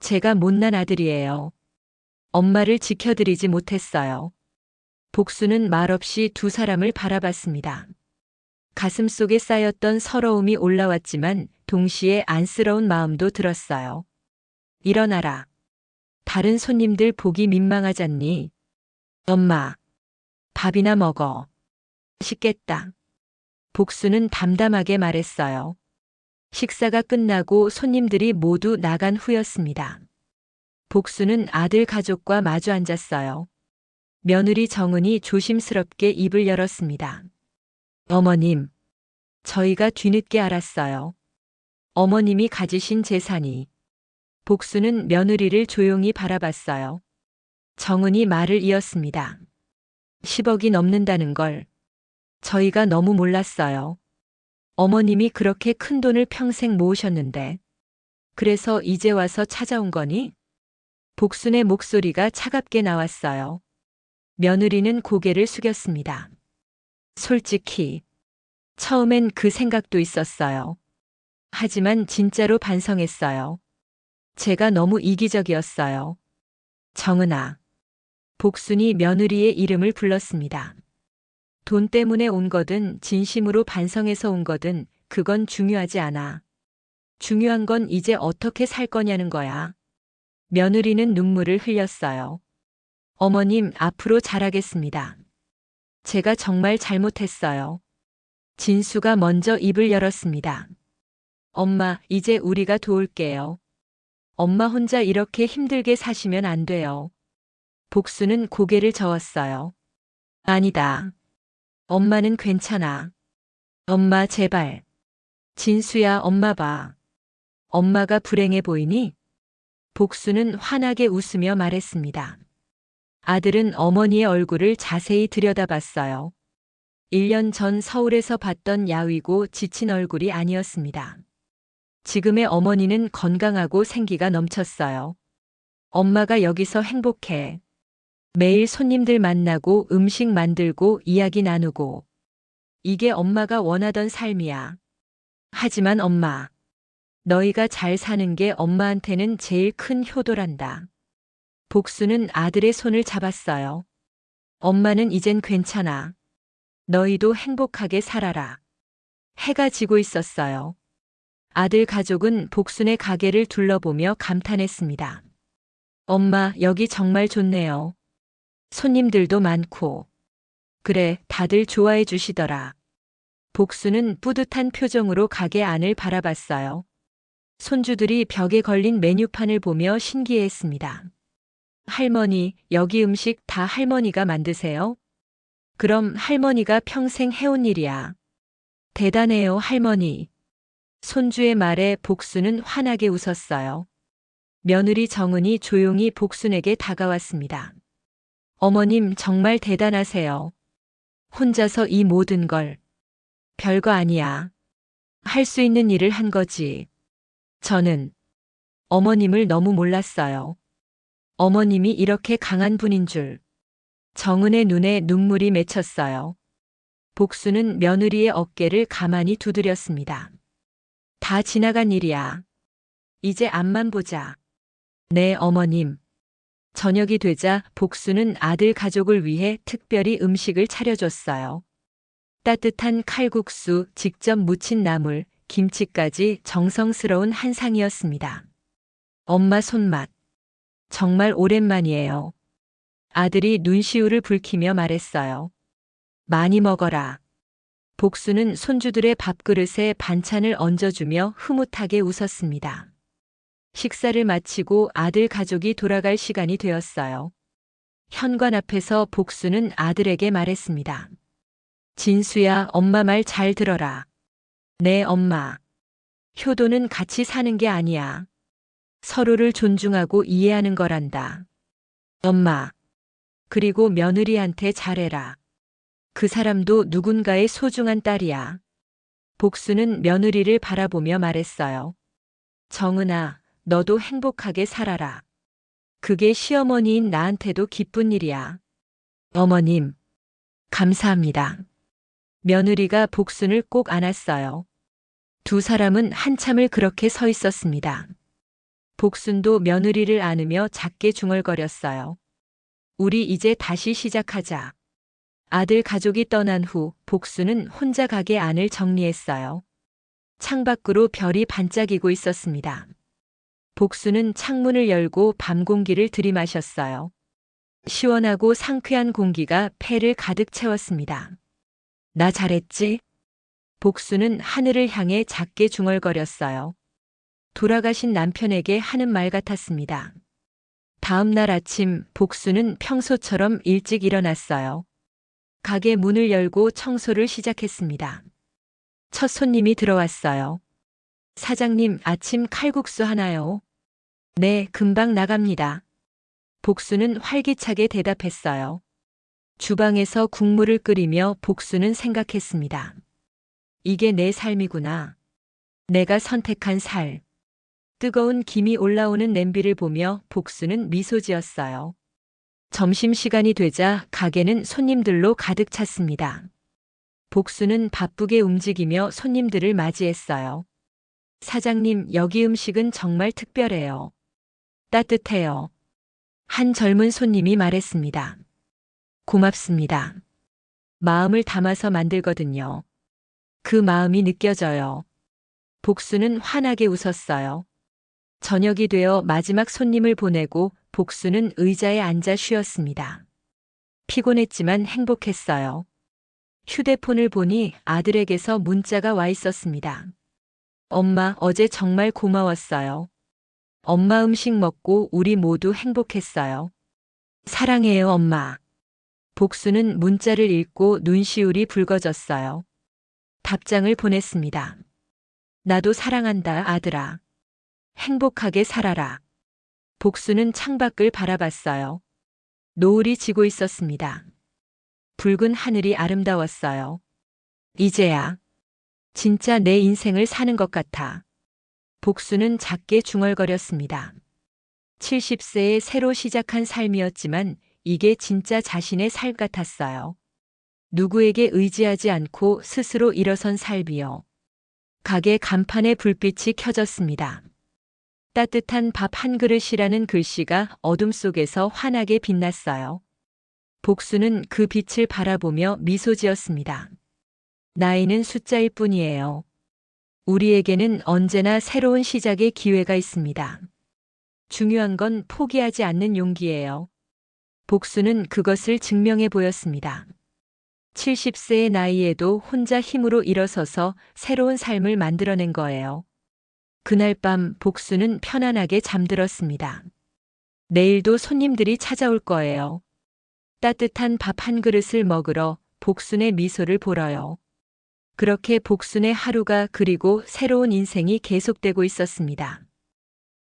제가 못난 아들이에요. 엄마를 지켜드리지 못했어요. 복수는 말없이 두 사람을 바라봤습니다. 가슴속에 쌓였던 서러움이 올라왔지만 동시에 안쓰러운 마음도 들었어요. 일어나라. 다른 손님들 보기 민망하잖니. 엄마, 밥이나 먹어. 식겠다. 복수는 담담하게 말했어요. 식사가 끝나고 손님들이 모두 나간 후였습니다. 복수는 아들 가족과 마주 앉았어요. 며느리 정은이 조심스럽게 입을 열었습니다. 어머님, 저희가 뒤늦게 알았어요. 어머님이 가지신 재산이. 복수는 며느리를 조용히 바라봤어요. 정은이 말을 이었습니다. 10억이 넘는다는 걸 저희가 너무 몰랐어요. 어머님이 그렇게 큰 돈을 평생 모으셨는데 그래서 이제 와서 찾아온 거니? 복순의 목소리가 차갑게 나왔어요. 며느리는 고개를 숙였습니다. 솔직히 처음엔 그 생각도 있었어요. 하지만 진짜로 반성했어요. 제가 너무 이기적이었어요. 정은아. 복순이 며느리의 이름을 불렀습니다. 돈 때문에 온 거든 진심으로 반성해서 온 거든 그건 중요하지 않아. 중요한 건 이제 어떻게 살 거냐는 거야. 며느리는 눈물을 흘렸어요. 어머님, 앞으로 잘하겠습니다. 제가 정말 잘못했어요. 진수가 먼저 입을 열었습니다. 엄마, 이제 우리가 도울게요. 엄마 혼자 이렇게 힘들게 사시면 안 돼요. 복수는 고개를 저었어요. 아니다. 엄마는 괜찮아. 엄마, 제발. 진수야, 엄마 봐. 엄마가 불행해 보이니? 복수는 환하게 웃으며 말했습니다. 아들은 어머니의 얼굴을 자세히 들여다봤어요. 1년 전 서울에서 봤던 야위고 지친 얼굴이 아니었습니다. 지금의 어머니는 건강하고 생기가 넘쳤어요. 엄마가 여기서 행복해. 매일 손님들 만나고 음식 만들고 이야기 나누고. 이게 엄마가 원하던 삶이야. 하지만 엄마, 너희가 잘 사는 게 엄마한테는 제일 큰 효도란다. 복수는 아들의 손을 잡았어요. 엄마는 이젠 괜찮아. 너희도 행복하게 살아라. 해가 지고 있었어요. 아들 가족은 복순의 가게를 둘러보며 감탄했습니다. 엄마, 여기 정말 좋네요. 손님들도 많고. 그래, 다들 좋아해 주시더라. 복수는 뿌듯한 표정으로 가게 안을 바라봤어요. 손주들이 벽에 걸린 메뉴판을 보며 신기해했습니다. 할머니, 여기 음식 다 할머니가 만드세요? 그럼 할머니가 평생 해온 일이야. 대단해요, 할머니. 손주의 말에 복수는 환하게 웃었어요. 며느리 정은이 조용히 복순에게 다가왔습니다. 어머님 정말 대단하세요. 혼자서 이 모든 걸. 별거 아니야. 할 수 있는 일을 한 거지. 저는 어머님을 너무 몰랐어요. 어머님이 이렇게 강한 분인 줄. 정은의 눈에 눈물이 맺혔어요. 복수는 며느리의 어깨를 가만히 두드렸습니다. 다 지나간 일이야. 이제 앞만 보자. 네, 어머님. 저녁이 되자 복수는 아들 가족을 위해 특별히 음식을 차려줬어요. 따뜻한 칼국수, 직접 무친 나물, 김치까지 정성스러운 한상이었습니다. 엄마 손맛. 정말 오랜만이에요. 아들이 눈시울을 붉히며 말했어요. 많이 먹어라. 복수는 손주들의 밥그릇에 반찬을 얹어주며 흐뭇하게 웃었습니다. 식사를 마치고 아들 가족이 돌아갈 시간이 되었어요. 현관 앞에서 복수는 아들에게 말했습니다. 진수야, 엄마 말 잘 들어라. 네, 엄마. 효도는 같이 사는 게 아니야. 서로를 존중하고 이해하는 거란다. 엄마. 그리고 며느리한테 잘해라. 그 사람도 누군가의 소중한 딸이야. 복수는 며느리를 바라보며 말했어요. 정은아, 너도 행복하게 살아라. 그게 시어머니인 나한테도 기쁜 일이야. 어머님, 감사합니다. 며느리가 복순을 꼭 안았어요. 두 사람은 한참을 그렇게 서 있었습니다. 복순도 며느리를 안으며 작게 중얼거렸어요. 우리 이제 다시 시작하자. 아들 가족이 떠난 후 복수는 혼자 가게 안을 정리했어요. 창밖으로 별이 반짝이고 있었습니다. 복수는 창문을 열고 밤 공기를 들이마셨어요. 시원하고 상쾌한 공기가 폐를 가득 채웠습니다. 나 잘했지? 복수는 하늘을 향해 작게 중얼거렸어요. 돌아가신 남편에게 하는 말 같았습니다. 다음 날 아침 복수는 평소처럼 일찍 일어났어요. 가게 문을 열고 청소를 시작했습니다. 첫 손님이 들어왔어요. 사장님, 아침 칼국수 하나요? 네, 금방 나갑니다. 복수는 활기차게 대답했어요. 주방에서 국물을 끓이며 복수는 생각했습니다. 이게 내 삶이구나. 내가 선택한 살. 뜨거운 김이 올라오는 냄비를 보며 복수는 미소 지었어요. 점심시간이 되자 가게는 손님들로 가득 찼습니다. 복수는 바쁘게 움직이며 손님들을 맞이했어요. 사장님, 여기 음식은 정말 특별해요. 따뜻해요. 한 젊은 손님이 말했습니다. 고맙습니다. 마음을 담아서 만들거든요. 그 마음이 느껴져요. 복수는 환하게 웃었어요. 저녁이 되어 마지막 손님을 보내고 복수는 의자에 앉아 쉬었습니다. 피곤했지만 행복했어요. 휴대폰을 보니 아들에게서 문자가 와 있었습니다. 엄마, 어제 정말 고마웠어요. 엄마 음식 먹고 우리 모두 행복했어요. 사랑해요, 엄마. 복수는 문자를 읽고 눈시울이 붉어졌어요. 답장을 보냈습니다. 나도 사랑한다, 아들아. 행복하게 살아라. 복수는 창밖을 바라봤어요. 노을이 지고 있었습니다. 붉은 하늘이 아름다웠어요. 이제야 진짜 내 인생을 사는 것 같아. 복수는 작게 중얼거렸습니다. 70세에 새로 시작한 삶이었지만 이게 진짜 자신의 삶 같았어요. 누구에게 의지하지 않고 스스로 일어선 삶이요. 가게 간판에 불빛이 켜졌습니다. 따뜻한 밥 한 그릇이라는 글씨가 어둠 속에서 환하게 빛났어요. 복수는 그 빛을 바라보며 미소 지었습니다. 나이는 숫자일 뿐이에요. 우리에게는 언제나 새로운 시작의 기회가 있습니다. 중요한 건 포기하지 않는 용기예요. 복수는 그것을 증명해 보였습니다. 70세의 나이에도 혼자 힘으로 일어서서 새로운 삶을 만들어낸 거예요. 그날 밤 복수는 편안하게 잠들었습니다. 내일도 손님들이 찾아올 거예요. 따뜻한 밥 한 그릇을 먹으러 복순의 미소를 보러요. 그렇게 복순의 하루가 그리고 새로운 인생이 계속되고 있었습니다.